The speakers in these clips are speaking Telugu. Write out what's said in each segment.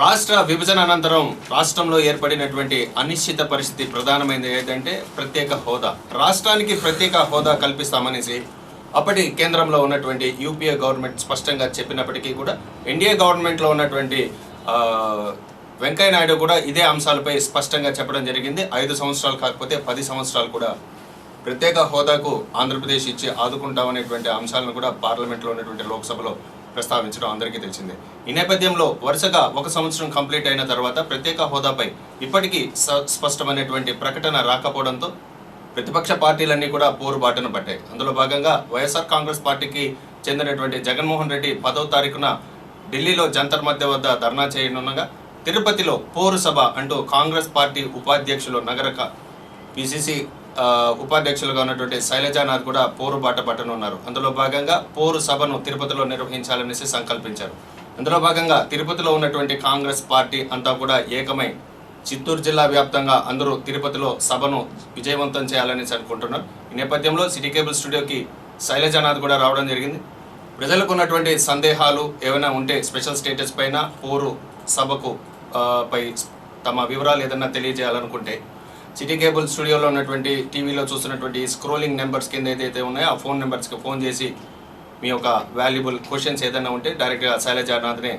రాష్ట్ర విభజన అనంతరం రాష్ట్రంలో ఏర్పడినటువంటి అనిశ్చిత పరిస్థితి ప్రధానమైనది ఏంటంటే ప్రత్యేక హోదా. రాష్ట్రానికి ప్రత్యేక హోదా కల్పిస్తామనేసి అప్పటి కేంద్రంలో ఉన్నటువంటి యూపీఏ గవర్నమెంట్ స్పష్టంగా చెప్పినప్పటికీ కూడా ఎన్డీఏ గవర్నమెంట్లో ఉన్నటువంటి వెంకయ్య నాయుడు కూడా ఇదే అంశాలపై స్పష్టంగా చెప్పడం జరిగింది. 5 సంవత్సరాలు కాకపోతే 10 సంవత్సరాలు కూడా ప్రత్యేక హోదాకు ఆంధ్రప్రదేశ్ ఇచ్చి ఆదుకుంటామనేటువంటి అంశాలను కూడా పార్లమెంట్లో ఉన్నటువంటి లోక్సభలో ప్రస్తావించడం అందరికీ తెలిసిందే. ఈ నేపథ్యంలో వరుసగా 1 సంవత్సరం కంప్లీట్ అయిన తర్వాత ప్రత్యేక హోదాపై ఇప్పటికీ స్పష్టమైనటువంటి ప్రకటన రాకపోవడంతో ప్రతిపక్ష పార్టీలన్నీ కూడా పోరుబాటును పట్టాయి. అందులో భాగంగా వైఎస్ఆర్ కాంగ్రెస్ పార్టీకి చెందినటువంటి జగన్మోహన్ రెడ్డి 10వ తారీఖున ఢిల్లీలో జంతర్ మధ్య వద్ద ధర్నా చేయనున్నగా తిరుపతిలో పోరు సభ అంటూ కాంగ్రెస్ పార్టీ ఉపాధ్యక్షులు నగర పిసిసి ఉపాధ్యక్షులుగా ఉన్నటువంటి శైలజానాథ్ కూడా పోరు బాట పట్టనున్నారు. అందులో భాగంగా పోరు సభను తిరుపతిలో నిర్వహించాలనేసి సంకల్పించారు. అందులో భాగంగా తిరుపతిలో ఉన్నటువంటి కాంగ్రెస్ పార్టీ అంతా కూడా ఏకమై చిత్తూరు జిల్లా వ్యాప్తంగా అందరూ తిరుపతిలో సభను విజయవంతం చేయాలనేసి అనుకుంటున్నారు. ఈ నేపథ్యంలో సిటీ కేబుల్ స్టూడియోకి శైలజానాథ్ కూడా రావడం జరిగింది. ప్రజలకు ఉన్నటువంటి సందేహాలు ఏమైనా ఉంటే స్పెషల్ స్టేటస్ పైన పోరు సభకు పై తమ వివరాలు ఏదైనా తెలియజేయాలనుకుంటే సిటీ కేబుల్ స్టూడియోలో ఉన్నటువంటి టీవీలో చూస్తున్నటువంటి స్క్రోలింగ్ నెంబర్స్ కింద ఏదైతే ఉన్నాయో ఆ ఫోన్ నెంబర్స్కి ఫోన్ చేసి మీ యొక్క వాల్యుబుల్ క్వశ్చన్స్ ఏదైనా ఉంటే డైరెక్ట్గా శైలజానాథ్నే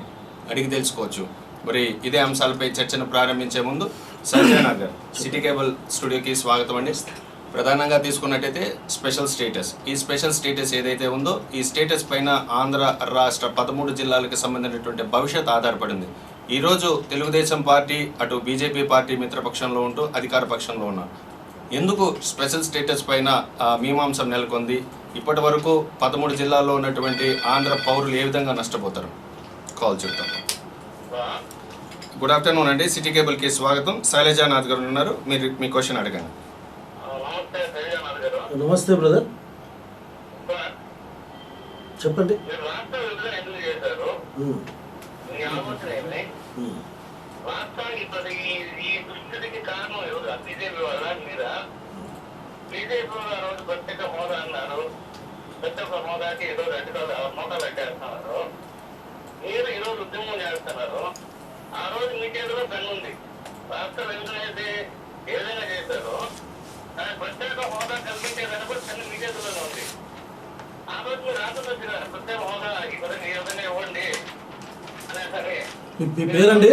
అడిగి తెలుసుకోవచ్చు. మరి ఇదే అంశాలపై చర్చను ప్రారంభించే ముందు శైలజానాథ్ గారు సిటీ కేబుల్ స్టూడియోకి స్వాగతం అండి. ప్రధానంగా తీసుకున్నట్టయితే స్పెషల్ స్టేటస్, ఈ స్పెషల్ స్టేటస్ ఏదైతే ఉందో ఈ స్టేటస్ పైన ఆంధ్ర రాష్ట్ర 13 జిల్లాలకు సంబంధించినటువంటి భవిష్యత్ ఆధారపడింది. ఈరోజు తెలుగుదేశం పార్టీ అటు బీజేపీ పార్టీ మిత్రపక్షంలో ఉంటూ అధికార పక్షంలో ఉన్నారు. ఎందుకు స్పెషల్ స్టేటస్ పైన మీమాంసం నెలకొంది? ఇప్పటి వరకు 13 జిల్లాల్లో ఉన్నటువంటి ఆంధ్ర పౌరులు ఏ విధంగా నష్టపోతారు? కాల్ చెప్తాం. గుడ్ ఆఫ్టర్నూన్ అండి, సిటీ కేబుల్కి స్వాగతం. శైలజానాథ్ గారు ఉన్నారు, మీరు మీ క్వశ్చన్ అడగండి. నమస్తే బ్రదర్, చెప్పండి. రాష్ట్రానికి ఈ దుస్థితికి కారణం ఎవరు? బీజేపీ వల్ల మీరా? బీజేపీ రోజు ప్రత్యేక హోదా అన్నారు, ప్రత్యేక హోదాకి ఏదో 2 మోటార్లు పెట్టేస్తున్నారు. మీరు ఈరోజు ఉద్యమం చేస్తున్నారు. ఆ రోజు మీ చేతిలో పెన్ను ఉంది. రాష్ట్ర విభజన అయితే ఏ విధంగా చేశారు, కానీ ప్రత్యేక హోదా కల్పించేదని కూడా పెన్ను మీ చేతిలోనే ఉంది. ఆ రోజు మీరు ఆంధ్రప్రదేశ్ ప్రత్యేక హోదా ఈ విధంగా ఇవ్వండి అనే సరే. మీ పేరండి?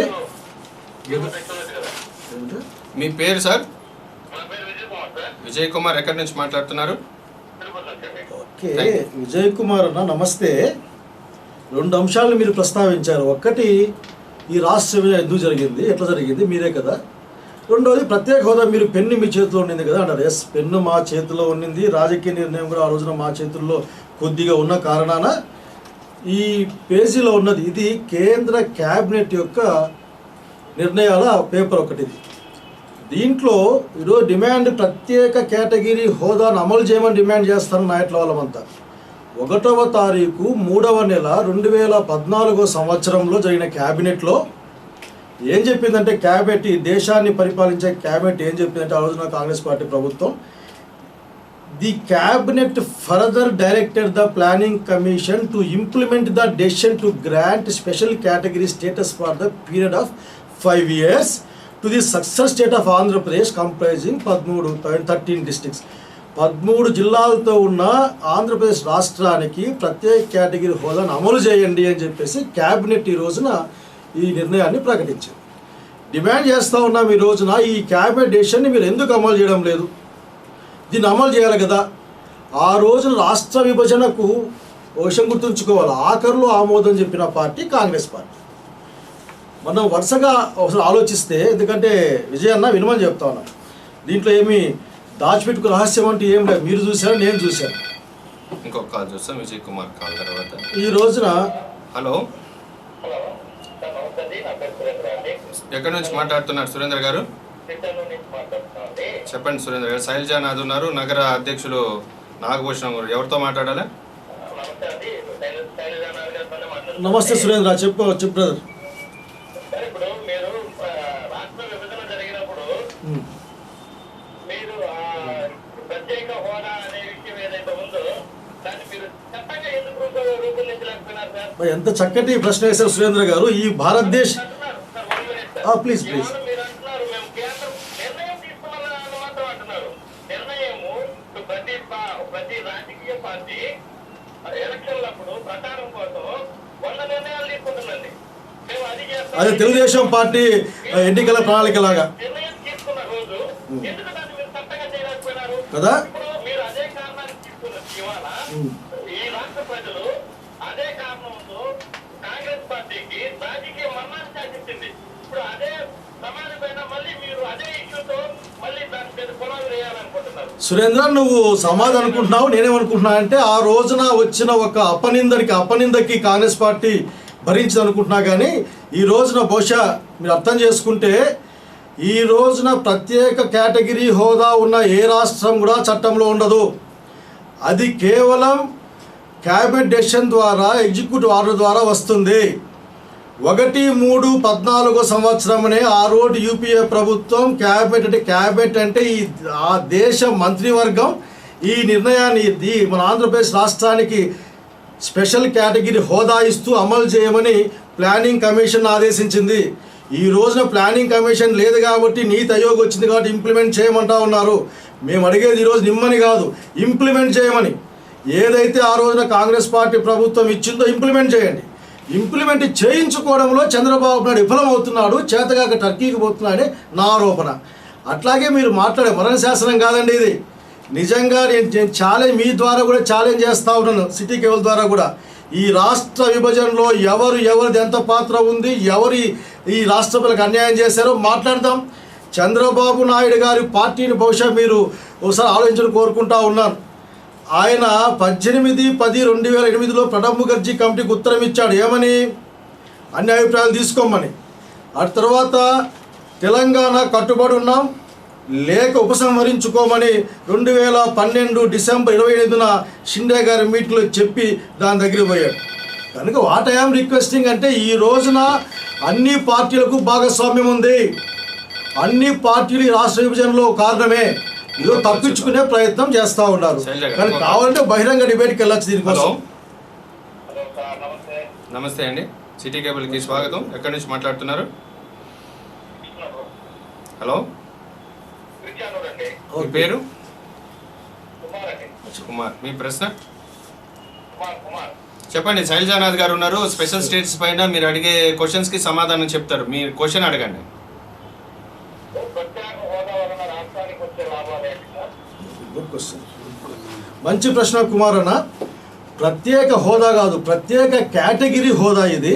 మీ పేరు సార్? విజయ్ కుమార్. ఎక్కడి నుంచి మాట్లాడుతున్నారు? ఓకే విజయ్ కుమార్ అన్న, నమస్తే. 2 అంశాలను మీరు ప్రస్తావించారు. ఒకటి, ఈ రాష్ట్ర విభజన ఎందుకు జరిగింది, ఎట్లా జరిగింది, మీరే కదా. రెండోది, ప్రత్యేక హోదా మీరు పెన్ను మీ చేతిలో ఉండింది కదా అన్నారు. ఎస్, పెన్ను మా చేతిలో ఉండింది. రాజకీయ నిర్ణయం కూడా ఆ రోజున మా చేతుల్లో కొద్దిగా ఉన్న కారణాన ఈ పేజీలో ఉన్నది ఇది కేంద్ర క్యాబినెట్ యొక్క నిర్ణయాల పేపర్ ఒకటి. దీంట్లో ఈరోజు డిమాండ్ ప్రత్యేక కేటగిరీ హోదాను అమలు చేయమని డిమాండ్ చేస్తాను నాయకుల వాళ్ళమంతా. 1వ తారీఖు 3వ నెల 2014 సంవత్సరంలో జరిగిన క్యాబినెట్లో ఏం చెప్పిందంటే, క్యాబినెట్ ఈ దేశాన్ని పరిపాలించే క్యాబినెట్ ఏం చెప్పిందంటే, ఆ రోజున కాంగ్రెస్ పార్టీ ప్రభుత్వం, the cabinet further directed the planning commission to implement the decision to grant special category status for the period of 5 years to the success state of Andhra Pradesh comprising 13 districts. 13 జిల్లాలతో ఉన్న ఆంధ్రప్రదేశ్ రాష్ట్రానికి ప్రత్యేక కేటగిరీ హోదాను అమలు చేయండి అని చెప్పేసి క్యాబినెట్ ఈ రోజున ఈ నిర్ణయాన్ని ప్రకటించింది. డిమాండ్ చేస్తూ ఉన్నాం ఈ రోజున, ఈ క్యాబినెట్ డెసిషన్ని మీరు ఎందుకు అమలు చేయడం లేదు? దీన్ని అమలు చేయాలి కదా. ఆ రోజున రాష్ట్ర విభజనకు విషయం గుర్తుంచుకోవాలి, ఆఖరులో ఆమోదం చెప్పిన పార్టీ కాంగ్రెస్ పార్టీ. మనం వరుసగా ఒకసారి ఆలోచిస్తే, ఎందుకంటే విజయ్ అన్న వినమని చెప్తా ఉన్నాను, దీంట్లో ఏమి దాచిపెట్టుకు రహస్యం అంటే ఏం లేదు. మీరు చూశారు, నేను చూశాను. ఇంకొక కాల్ చూస్తాం విజయ్ కుమార్ కాల్ తర్వాత. ఈ రోజున హలో, ఎక్కడి నుంచి మాట్లాడుతున్నారు సురేంద్ర గారు? చెప్పండి సురేంద్ర గారు. శైలజానాథ్ ఉన్నారు, నగర అధ్యక్షులు నాగభూషణం గారు. ఎవరితో మాట్లాడాలి? నమస్తే సురేంద్ర, చెప్పు బ్రదర్. ఇప్పుడు మీరు రాష్ట్ర విభజన జరిగినప్పుడు మీరు ప్రత్యేక హోదా అనే విషయం ఏదైతే ఉందో దాన్ని మీరు చట్టంగా ఎందుకు రూపొందించలేకపోయినారు సార్? ఎంత చక్కటి ప్రశ్న వేశారు సురేంద్ర గారు. ఈ భారతదేశ ప్లీజ్ ప్లీజ్. ఇవాళ మీరు అంటున్నారు మేము కేంద్రం నిర్ణయం తీసుకున్నామని మాత్రం అంటున్నారు. నిర్ణయము ప్రతి రాజకీయ పార్టీ ఎలక్షన్లప్పుడు ప్రచారం కోసం 100 నిర్ణయాలు తీసుకుంటుందండి. మేము అది చేస్తాం. అదే తెలుగుదేశం పార్టీ ఎన్నికల ప్రణాళిక లాగా నిర్ణయం తీసుకున్న రోజు ఎందుకు దాన్ని మీరు చట్టంగా చేయలేకపోయినారు కదా. ఇప్పుడు మీరు అదే కారణానికి తీసుకున్న ఇవాళ ఈ రాష్ట్ర ప్రజలు అదే కారణంతో కాంగ్రెస్ పార్టీకి రాజకీయ మరణాన్ని శాసించింది. ఇప్పుడు అదే సమాజం పైన మళ్ళీ మీరు అదే ఇష్యూతో మళ్ళీ దాని మీద పునాదులు వేయాలనుకుంటున్నారు. సురేంద్ర, నువ్వు సమాధానం అనుకుంటున్నావు, నేనేమనుకుంటున్నా అంటే ఆ రోజున వచ్చిన ఒక అపనిందకి కాంగ్రెస్ పార్టీ భరించింది అనుకుంటున్నా. కానీ ఈ రోజున బహుశా మీరు అర్థం చేసుకుంటే ఈ రోజున ప్రత్యేక కేటగిరీ హోదా ఉన్న ఏ రాష్ట్రం కూడా చట్టంలో ఉండదు. అది కేవలం క్యాబినెట్ డెసిషన్ ద్వారా, ఎగ్జిక్యూటివ్ ఆర్డర్ ద్వారా వస్తుంది. 1/3/14 సంవత్సరమనే ఆ రోజు యూపీఏ ప్రభుత్వం క్యాబినెట్ అంటే ఆ దేశ మంత్రివర్గం ఈ నిర్ణయాన్ని మన ఆంధ్రప్రదేశ్ రాష్ట్రానికి స్పెషల్ కేటగిరీ హోదా ఇస్తూ అమలు చేయమని ప్లానింగ్ కమిషన్ ఆదేశించింది. ఈ రోజున ప్లానింగ్ కమిషన్ లేదు కాబట్టి నీతి ఆయోగ్ వచ్చింది కాబట్టి ఇంప్లిమెంట్ చేయమంటా ఉన్నారు. మేము అడిగేది ఈరోజు నిమ్మని కాదు, ఇంప్లిమెంట్ చేయమని. ఏదైతే ఆ రోజున కాంగ్రెస్ పార్టీ ప్రభుత్వం ఇచ్చిందో ఇంప్లిమెంట్ చేయండి. ఇంప్లిమెంట్ చేయించుకోవడంలో చంద్రబాబు నాయుడు విఫలమవుతున్నాడు, చేతగాక టర్కీకి పోతున్నాడని నా ఆరోపణ. అట్లాగే మీరు మాట్లాడే మరణ శాసనం కాదండి ఇది. నిజంగా నేను ఛాలెంజ్ మీ ద్వారా కూడా ఛాలెంజ్ చేస్తూ ఉన్నాను, సిటీ కేబుల్ ద్వారా కూడా. ఈ రాష్ట్ర విభజనలో ఎవరిది ఎంత పాత్ర ఉంది, ఎవరు ఈ రాష్ట్ర ప్రజలకు అన్యాయం చేశారో మాట్లాడదాం. చంద్రబాబు నాయుడు గారి పార్టీని బహుశా మీరు ఒకసారి ఆలోచించడం కోరుకుంటా ఉన్నాను. ఆయన 18/10/2008లో ప్రణబ్ ముఖర్జీ కమిటీకి ఉత్తరం ఇచ్చాడు. ఏమని? అన్ని అభిప్రాయాలు తీసుకోమని. ఆ తర్వాత తెలంగాణ కట్టుబడి ఉన్నాం, లేక ఉపసంహరించుకోమని 2012 డిసెంబర్ 28న షిండే గారి మీటింగ్లో చెప్పి దాని దగ్గరికి పోయాడు. కనుక వాట్ ఐఎమ్ రిక్వెస్టింగ్ అంటే ఈ రోజున అన్ని పార్టీలకు భాగస్వామ్యం ఉంది. అన్ని పార్టీలు ఈ రాష్ట్ర విభజనలో కారణమే. ఏదో తప్పించుకునే ప్రయత్నం చేస్తూ ఉన్నారు. కానీ కావాలంటే బహిరంగ డిబేట్కి వెళ్ళచ్చు దీనికోసం. నమస్తే అండి, సిటీ కేబుల్కి స్వాగతం. ఎక్కడి నుంచి మాట్లాడుతున్నారు? హలో, మీ పేరు? కుమార్. మీ ప్రశ్న చెప్పండి. శైలజానాథ్ గారు ఉన్నారు, స్పెషల్ స్టేట్స్ పైన మీరు అడిగే క్వశ్చన్స్కి సమాధానం చెప్తారు. మీరు క్వశ్చన్ అడగండి. మంచి ప్రశ్న కుమార్ అన్న. ప్రత్యేక హోదా కాదు, ప్రత్యేక కేటగిరీ హోదా ఇది.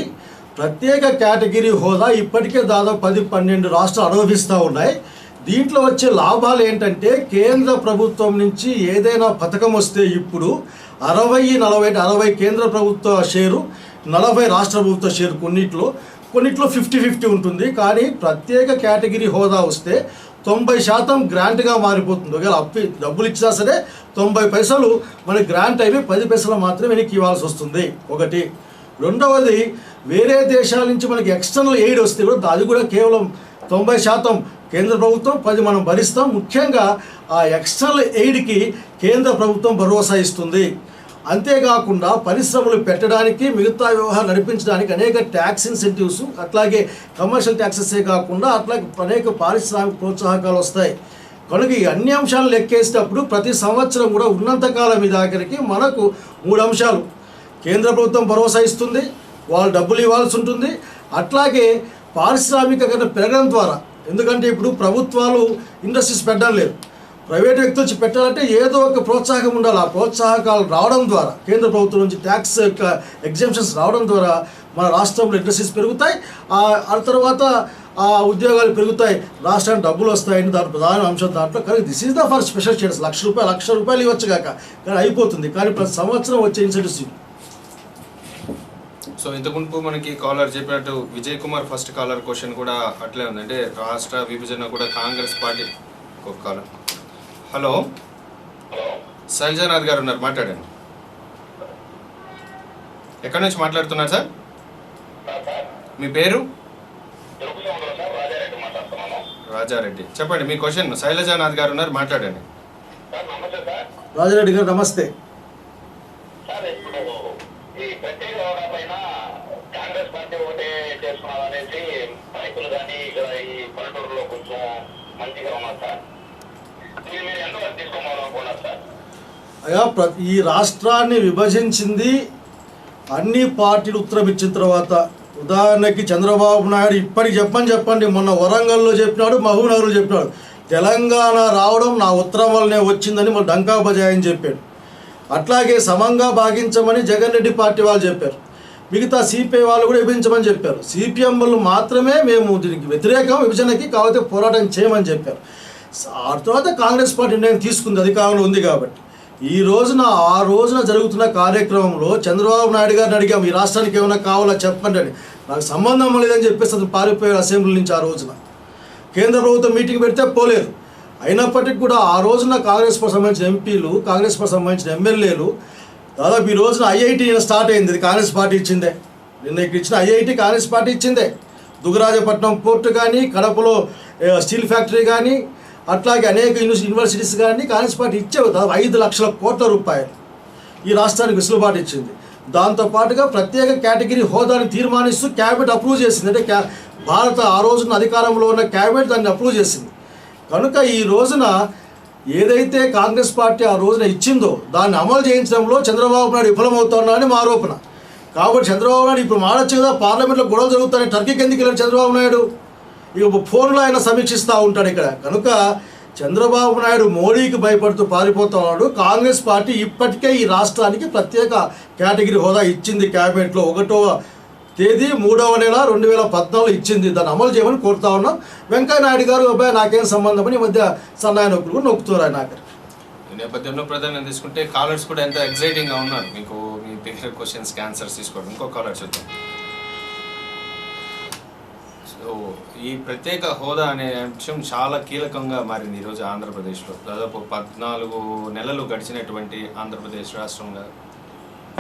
ప్రత్యేక కేటగిరీ హోదా ఇప్పటికే దాదాపు 10-12 రాష్ట్రాలు అనుభవిస్తూ ఉన్నాయి. దీంట్లో వచ్చే లాభాలు ఏంటంటే కేంద్ర ప్రభుత్వం నుంచి ఏదైనా పథకం వస్తే ఇప్పుడు 60-40 కేంద్ర ప్రభుత్వ షేరు, 40 రాష్ట్ర ప్రభుత్వ షేరు. కొన్నిట్లో 50-50 ఉంటుంది. కానీ ప్రత్యేక కేటగిరీ హోదా వస్తే 90% గ్రాంట్గా మారిపోతుంది. ఒకవేళ డబ్బులు ఇచ్చినా సరే 90 పైసలు మనకి గ్రాంట్ అయిపోయి 10 పైసలు మాత్రమే వెనక్కి ఇవ్వాల్సి వస్తుంది. ఒకటి. రెండవది, వేరే దేశాల నుంచి మనకి ఎక్స్టర్నల్ ఎయిడ్ వస్తే కూడా అది కూడా కేవలం 90% కేంద్ర ప్రభుత్వం, 10 మనం భరిస్తాం. ముఖ్యంగా ఆ ఎక్స్టర్నల్ ఎయిడ్కి కేంద్ర ప్రభుత్వం భరోసా ఇస్తుంది. అంతేకాకుండా పరిశ్రమలు పెట్టడానికి, మిగతా వ్యవహారం నడిపించడానికి అనేక ట్యాక్స్ ఇన్సెంటివ్స్, అట్లాగే కమర్షియల్ ట్యాక్సెసే కాకుండా అట్లాగే అనేక పారిశ్రామిక ప్రోత్సాహకాలు వస్తాయి. కనుక ఈ అన్ని అంశాలు లెక్కేసేటప్పుడు ప్రతి సంవత్సరం కూడా ఉన్నంతకాలం మీద ఆఖరికి మనకు 3 అంశాలు. కేంద్ర ప్రభుత్వం భరోసా ఇస్తుంది, వాళ్ళు డబ్బులు ఇవ్వాల్సి ఉంటుంది. అట్లాగే పారిశ్రామికీకరణ పెరగడం ద్వారా, ఎందుకంటే ఇప్పుడు ప్రభుత్వాలు ఇండస్ట్రీస్ పెట్టడం లేదు, ప్రైవేట్ వ్యక్తులు వచ్చి పెట్టాలంటే ఏదో ఒక ప్రోత్సాహం ఉండాలి. ఆ ప్రోత్సాహకాలు రావడం ద్వారా, కేంద్ర ప్రభుత్వం నుంచి ట్యాక్స్ ఎగ్జామ్షన్స్ రావడం ద్వారా మన రాష్ట్రంలో ఇండస్ట్రీస్ పెరుగుతాయి. ఆ తర్వాత ఆ ఉద్యోగాలు పెరుగుతాయి, రాష్ట్రానికి డబ్బులు వస్తాయని దాని ప్రధాన అంశం దాంట్లో. కానీ this is the for special status. ₹1,00,000 ఇవ్వచ్చు కాక కానీ అయిపోతుంది. కానీ ప్రతి సంవత్సరం వచ్చే ఇన్సెంటివ్స్. సో ఇంతకుముందు మనకి కాలర్ చెప్పినట్టు Vijay Kumar first caller question కూడా అట్లే ఉంది. అంటే రాష్ట్ర విభజన కూడా కాంగ్రెస్ పార్టీ. ఒక కాలర్. హలో, శైలజానాథ్ గారు ఉన్నారు, మాట్లాడండి. ఎక్కడి నుంచి మాట్లాడుతున్నారు సార్? మీ పేరు? రాజారెడ్డి. చెప్పండి మీ క్వశ్చన్. శైలజానాథ్ గారు ఉన్నారు, మాట్లాడండి. రాజారెడ్డి గారు నమస్తే. సార్, ఇప్పుడు ఈ ప్రత్యేక హోదా పైన కాంగ్రెస్ పార్టీ ఒకటే చేసుకున్నాం అనేసి నాయకులు కానీ ఇక్కడ మంచిగా ఉన్నారు సార్. దీన్ని మీరు ఎంతవరకు తీసుకోవాలనుకున్నారు సార్? అయ్యా ఈ రాష్ట్రాన్ని విభజించింది అన్ని పార్టీలు ఉత్తరం ఇచ్చిన తర్వాత. ఉదాహరణకి చంద్రబాబు నాయుడు ఇప్పటికి చెప్పండి, మొన్న వరంగల్లో చెప్పినాడు, మహబూబ్నగర్లో చెప్పినాడు, తెలంగాణ రావడం నా ఉత్తరం వల్లనే వచ్చిందని మన డంకా బజాయని చెప్పాడు. అట్లాగే సమంగా భాగించమని జగన్ రెడ్డి పార్టీ వాళ్ళు చెప్పారు. మిగతా సిపిఐ వాళ్ళు కూడా విభజించమని చెప్పారు. సిపిఎం వాళ్ళు మాత్రమే మేము దీనికి వ్యతిరేకం, విభజనకి కాకపోతే పోరాటం చేయమని చెప్పారు. ఆ తర్వాత కాంగ్రెస్ పార్టీ నిర్ణయం తీసుకుంది, అధికారంలో ఉంది కాబట్టి. ఆ రోజున జరుగుతున్న కార్యక్రమంలో చంద్రబాబు నాయుడు గారిని అడిగాము, ఈ రాష్ట్రానికి ఏమైనా కావాలా చెప్పండి అని. నాకు సంబంధం లేదని చెప్పేసి అతను పారిపోయారు అసెంబ్లీ నుంచి. ఆ రోజున కేంద్ర ప్రభుత్వం మీటింగ్ పెడితే పోలేదు. అయినప్పటికీ కూడా ఆ రోజున కాంగ్రెస్ పార్టీ సంబంధించిన ఎంపీలు, కాంగ్రెస్ పార్టీ సంబంధించిన ఎమ్మెల్యేలు దాదాపు ఈ రోజున ఐఐటి స్టార్ట్ అయింది, ఇది కాంగ్రెస్ పార్టీ ఇచ్చిందే. నిన్న ఇక్కడ ఇచ్చిన ఐఐటి కాంగ్రెస్ పార్టీ ఇచ్చిందే. దుగ్గరాజపట్నం పోర్టు కానీ, కడపలో స్టీల్ ఫ్యాక్టరీ కానీ, అట్లాగే అనేక యూనివర్సిటీస్ కానీ కాంగ్రెస్ పార్టీ ఇచ్చేవి. దాదాపు 5 లక్షల కోట్ల రూపాయలు ఈ రాష్ట్రానికి వెసులుబాటు ఇచ్చింది. దాంతోపాటుగా ప్రత్యేక కేటగిరీ హోదాని తీర్మానిస్తూ క్యాబినెట్ అప్రూవ్ చేసింది. అంటే భారత ఆ రోజున అధికారంలో ఉన్న క్యాబినెట్ దాన్ని అప్రూవ్ చేసింది. కనుక ఈ రోజున ఏదైతే కాంగ్రెస్ పార్టీ ఆ రోజున ఇచ్చిందో దాన్ని అమలు చేయించడంలో చంద్రబాబు నాయుడు విఫలమవుతున్నారని మా ఆరోపణ. కాబట్టి చంద్రబాబు నాయుడు ఇప్పుడు మాడొచ్చు కదా, పార్లమెంట్లో గొడవలు జరుగుతాయని టర్కీకి ఎందుకు వెళ్ళాడు చంద్రబాబు నాయుడు? ఇక ఫోన్లో ఆయన సమీక్షిస్తూ ఉంటాడు ఇక్కడ. కనుక చంద్రబాబు నాయుడు మోడీకి భయపడుతూ పారిపోతా ఉన్నాడు. కాంగ్రెస్ పార్టీ ఇప్పటికే ఈ రాష్ట్రానికి ప్రత్యేక కేటగిరీ హోదా ఇచ్చింది. క్యాబినెట్లో 1వ తేదీ 3వ నెల 2014 ఇచ్చింది. దాన్ని అమలు చేయమని కోరుతా ఉన్నాం. వెంకయ్య నాయుడు గారు అబ్బాయి నాకేం సంబంధం అని ఈ మధ్య సన్నాయ నొక్కులు కూడా నొక్కుతున్నారు ఆయన. ఈ నేపథ్యంలో ప్రధానంగా తీసుకుంటే కాలర్స్ కూడా ఎంత ఎక్సైటింగ్గా ఉన్నారు మీకు మీ దగ్గర క్వశ్చన్స్కి ఆన్సర్స్ తీసుకోవడం. ఇంకో కాలర్ చూద్దాం. సో ఈ ప్రత్యేక హోదా అనే అంశం చాలా కీలకంగా మారింది ఈరోజు ఆంధ్రప్రదేశ్లో. దాదాపు 14 నెలలు గడిచినటువంటి ఆంధ్రప్రదేశ్ రాష్ట్రంగా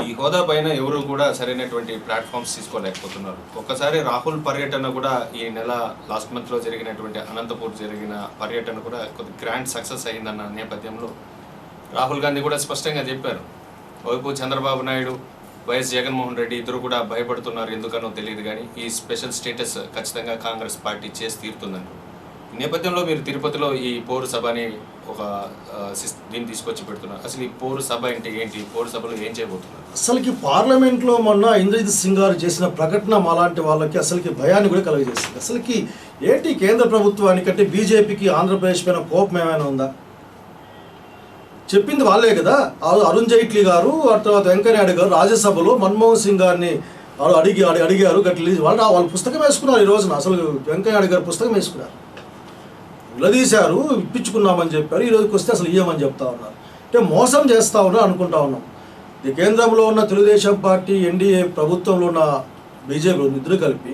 ఈ హోదా పైన ఎవరు కూడా సరైనటువంటి ప్లాట్ఫామ్స్ తీసుకోలేకపోతున్నారు. ఒక్కసారి రాహుల్ పర్యటన కూడా ఈ నెల లాస్ట్ మంత్లో జరిగినటువంటి అనంతపూర్ జరిగిన పర్యటన కూడా కొద్ది గ్రాండ్ సక్సెస్ అయిందన్న నేపథ్యంలో రాహుల్ గాంధీ కూడా స్పష్టంగా చెప్పారు. వైపు చంద్రబాబు నాయుడు, వైఎస్ జగన్మోహన్ రెడ్డి ఇద్దరు కూడా భయపడుతున్నారు, ఎందుకనో తెలియదు కానీ ఈ స్పెషల్ స్టేటస్ ఖచ్చితంగా కాంగ్రెస్ పార్టీ చేసి తీరుతుందంటారు. ఈ నేపథ్యంలో మీరు తిరుపతిలో ఈ పౌర సభని ఒక దీన్ని తీసుకొచ్చి పెడుతున్నారు. అసలు ఈ పౌర సభ అంటే ఏంటి? పౌర సభలో ఏం చేయబోతున్నారు? అసలుకి పార్లమెంట్లో మొన్న ఇంద్రజిత్ సింగ్ గారు చేసిన ప్రకటన మాలాంటి వాళ్ళకి అసలుకి భయాన్ని కూడా కలుగజేస్తుంది. అసలుకి ఏంటి కేంద్ర ప్రభుత్వానికంటే బీజేపీకి ఆంధ్రప్రదేశ్ పైన కోపం ఏమైనా ఉందా? చెప్పింది వాళ్ళే కదా. అరుణ్ జైట్లీ గారు, ఆ తర్వాత వెంకయ్యనాయుడు గారు రాజ్యసభలో మన్మోహన్ సింగ్ గారిని అడిగారు గట్టి వాళ్ళు పుస్తకం వేసుకున్నారు. ఈ రోజున అసలు వెంకయ్యనాయుడు గారు పుస్తకం వేసుకున్నారు, నిలదీశారు, ఇప్పించుకున్నామని చెప్పారు. ఈ రోజుకి వస్తే అసలు ఇయ్యమని చెప్తా ఉన్నారు. అంటే మోసం చేస్తూ ఉన్నారు అనుకుంటా ఉన్నాం. ఈ కేంద్రంలో ఉన్న తెలుగుదేశం పార్టీ, ఎన్డీఏ ప్రభుత్వంలో ఉన్న బీజేపీ ఇద్దరు కలిపి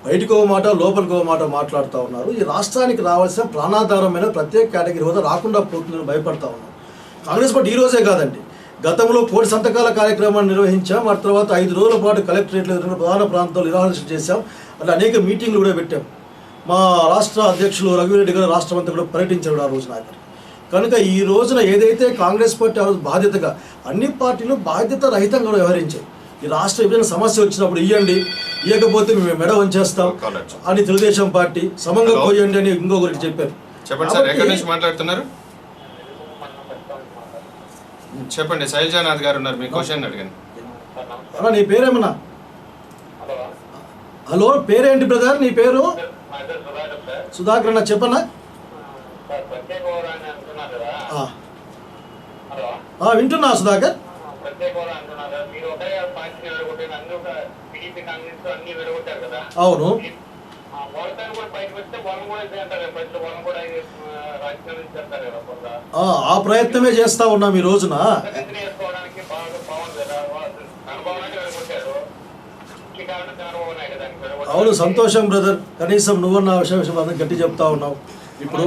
బయటకో మాట లోపలికో మాట మాట్లాడుతూ ఉన్నారు. ఈ రాష్ట్రానికి రావాల్సిన ప్రాణాధారమైన ప్రత్యేక కేటగిరీ హోదా రాకుండా పోతుందని భయపడతా ఉన్నాం. కాంగ్రెస్ పార్టీ ఈ రోజే కాదండి, గతంలో 1,000 సంతకాల కార్యక్రమాన్ని నిర్వహించాం. ఆ తర్వాత 5 రోజుల పాటు కలెక్టరేట్లో ప్రధాన ప్రాంతాల్లో నిరాహార చేశాం. అట్లా అనేక మీటింగ్లు కూడా పెట్టాం. మా రాష్ట్ర అధ్యక్షులు రఘువీరెడ్డి గారు రాష్ట్రం అంతా కూడా పర్యటించారు ఆ రోజున. కనుక ఈ రోజున ఏదైతే కాంగ్రెస్ పార్టీ ఆ రోజు బాధ్యతగా, అన్ని పార్టీలు బాధ్యత రహితంగా వ్యవహరించాయి. ఈ రాష్ట్ర విభజన సమస్య వచ్చినప్పుడు ఇవ్వండి, ఇవ్వకపోతే మేము మెడ వంచేస్తాం అని తెలుగుదేశం పార్టీ, సమంగా పోయండి అని ఇంకొకరికి చెప్పారు. చెప్పండి సార్, ఎక్కడి నుంచి మాట్లాడుతున్నారు? చెప్పండి. శైలజానాథ్ గారు ఉన్నారు, మీ క్వశ్చన్ అడిగాను. అలా నీ పేరేమన్నా? హలో, పేరేంటి బ్రదర్ నీ పేరు? సుధాకర్ అన్న, చెప్పన్నా. వింటున్నా సుధాకర్. అవును, ఆ ప్రయత్నమే చేస్తా ఉన్నాం ఈ రోజున. అవును, సంతోషం బ్రదర్. కనీసం నువ్వన్న విషయం అందరికి గట్టి చెప్తా ఉన్నావు. ఇప్పుడు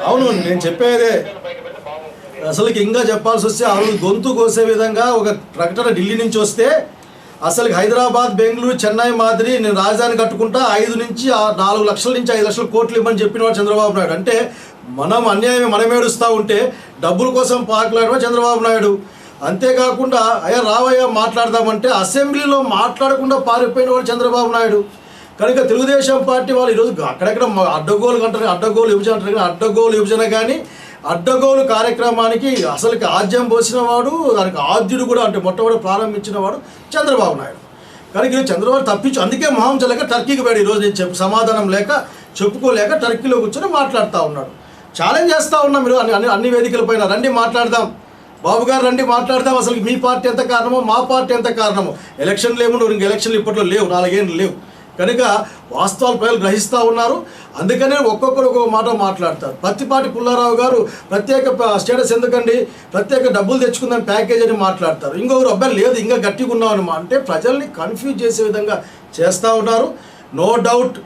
అవును, నేను చెప్పేదే అసలుకి ఇంకా చెప్పాల్సి వస్తే ఆ రోజు గొంతు కోసే విధంగా ఒక ప్రకటన ఢిల్లీ నుంచి వస్తే, అసలు హైదరాబాద్, బెంగళూరు, చెన్నై మాదిరి నేను రాజధాని కట్టుకుంటా 5 నుంచి 4 లక్షల నుంచి 5 లక్షల కోట్లు ఇవ్వమని చెప్పినవాడు చంద్రబాబు నాయుడు. అంటే మనం అన్యాయం మనం ఏడుస్తూ ఉంటే డబ్బుల కోసం పాకులాడడం చంద్రబాబు నాయుడు. అంతేకాకుండా అయ్యా రావయ్యా మాట్లాడదామంటే అసెంబ్లీలో మాట్లాడకుండా పారిపోయిన వాడు చంద్రబాబు నాయుడు. కనుక తెలుగుదేశం పార్టీ వాళ్ళు ఈరోజు అక్కడెక్కడ అడ్డగోలు అంటారు, అడ్డగోలు విభజన అంటారు, కానీ అడ్డగోలు విభజన కానీ అడ్డగోలు కార్యక్రమానికి అసలుకి ఆద్యం పోసిన వాడు, దానికి ఆద్యుడు కూడా అంటే మొట్టమొదటి ప్రారంభించిన వాడు చంద్రబాబు నాయుడు. కనుక ఈరోజు చంద్రబాబు తప్పించు, అందుకే మొహం చెల్లక టర్కీకి పోయాడు. ఈరోజు నేను సమాధానం లేక చెప్పుకోలేక టర్కీలో కూర్చొని మాట్లాడుతూ ఉన్నాడు. ఛాలెంజ్ చేస్తూ ఉన్నాం, మీరు అన్ని వేదికలపైన రండి మాట్లాడదాం, బాబు గారు రండి మాట్లాడదాం, అసలు మీ పార్టీ ఎంత కారణమో మా పార్టీ ఎంత కారణమో. ఎలక్షన్లు ఏముండవు, ఇంక ఎలక్షన్లు ఇప్పట్లో లేవు, 4 ఏళ్ళు లేవు. కనుక వాస్తవాలు ప్రజలు గ్రహిస్తూ ఉన్నారు. అందుకనే ఒక్కొక్కరు ఒక్కొక్క మాట మాట్లాడతారు. పత్తిపాటి పుల్లారావు గారు ప్రత్యేక స్టేటస్ ఎందుకండి, ప్రత్యేక డబ్బులు తెచ్చుకుందాం ప్యాకేజ్ అని మాట్లాడతారు. ఇంకొకరు అబ్బాయి లేదు ఇంకా గట్టిగా ఉన్నామని అంటే ప్రజల్ని కన్ఫ్యూజ్ చేసే విధంగా చేస్తూ ఉన్నారు. నో డౌట్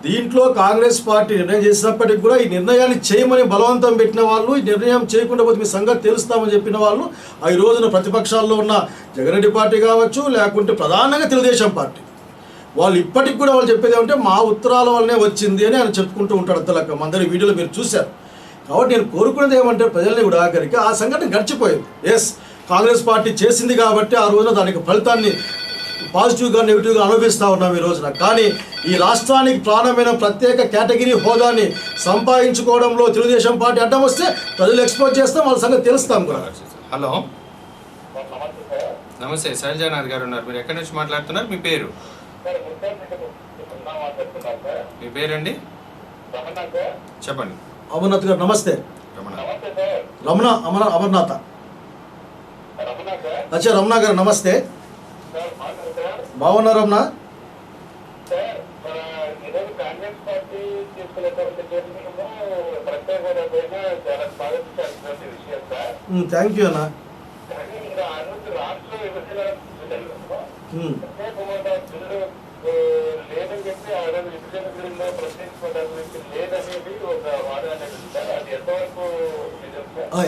దీంట్లో కాంగ్రెస్ పార్టీ నిర్ణయం చేసినప్పటికీ కూడా ఈ నిర్ణయాన్ని చేయమని బలవంతం పెట్టిన వాళ్ళు, ఈ నిర్ణయం చేయకుండా పోతే మీ సంగతి తెలుస్తామని చెప్పిన వాళ్ళు ఈ రోజున ప్రతిపక్షాల్లో ఉన్న జగన్ రెడ్డి పార్టీ కావచ్చు, లేకుంటే ప్రధానంగా తెలుగుదేశం పార్టీ వాళ్ళు ఇప్పటికి కూడా వాళ్ళు చెప్పేది ఏమంటే మా ఉత్తరాల వల్లనే వచ్చింది అని ఆయన చెప్పుకుంటూ ఉంటాడు. అంతలక్క అందరి వీడియోలో మీరు చూశారు. కాబట్టి నేను కోరుకునేది ఏమంటే ప్రజల్ని కూడా ఆఖరికి ఆ సంఘటన గడిచిపోయింది. ఎస్, కాంగ్రెస్ పార్టీ చేసింది కాబట్టి ఆ రోజున దానికి ఫలితాన్ని పాజిటివ్గా నెగిటివ్గా అనుభవిస్తూ ఉన్నాం ఈ రోజున. కానీ ఈ రాష్ట్రానికి ప్రాణమైన ప్రత్యేక కేటగిరీ హోదాని సంపాదించుకోవడంలో తెలుగుదేశం పార్టీ అడ్డం వస్తే ప్రజలు ఎక్స్పోజ్ చేస్తాం, వాళ్ళ సంగతి తెలుస్తాం కూడా. హలో, నమస్తే. శైలజానాథ్ గారు ఉన్నారు, మీరు ఎక్కడి నుంచి మాట్లాడుతున్నారు? మీ పేరు? మీ పేరండి? చెప్పండి. అమర్నాథ్ గారు నమస్తే. రమణ అమర్నాథ. అచ్చా రమణ గారు నమస్తే. బాగున్నారు రమణ? థ్యాంక్ యూ అన్న.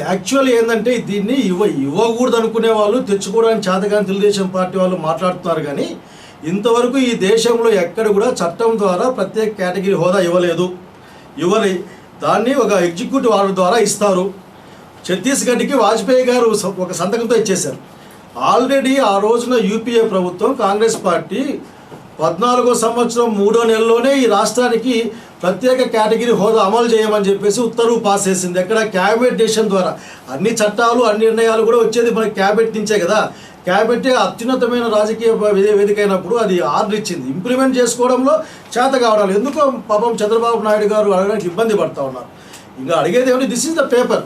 యాక్చువల్లీ ఏంటంటే దీన్ని ఇవ్వకూడదు అనుకునే వాళ్ళు, తెచ్చుకోవడానికి చేతగాని తెలుగుదేశం పార్టీ వాళ్ళు మాట్లాడుతున్నారు. కానీ ఇంతవరకు ఈ దేశంలో ఎక్కడ కూడా చట్టం ద్వారా ప్రత్యేక కేటగిరీ హోదా ఇవ్వలేదు. దాన్ని ఒక ఎగ్జిక్యూటివ్ ఆర్డర్ ద్వారా ఇస్తారు. ఛత్తీస్గఢ్కి వాజ్పేయి గారు ఒక సంతకంతో ఇచ్చేశారు. ఆల్రెడీ ఆ రోజున యూపీఏ ప్రభుత్వం కాంగ్రెస్ పార్టీ 14వ సంవత్సరం 3వ నెలలోనే ఈ రాష్ట్రానికి ప్రత్యేక కేటగిరీ హోదా అమలు చేయమని చెప్పేసి ఉత్తర్వు పాస్ చేసింది. ఎక్కడ? క్యాబినెట్ డెసిషన్ ద్వారా. అన్ని చట్టాలు అన్ని నిర్ణయాలు కూడా వచ్చేది మనకి క్యాబినెట్ నుంచే కదా. క్యాబినెట్ అత్యున్నతమైన రాజకీయ వేదిక అయినప్పుడు అది ఆర్డర్ ఇచ్చింది. ఇంప్లిమెంట్ చేసుకోవడంలో చేత కావడం ఎందుకో పాపం చంద్రబాబు నాయుడు గారు అడగడానికి ఇబ్బంది పడుతూ ఉన్నారు. ఇంకా అడిగేది ఏమిటి? This is the paper,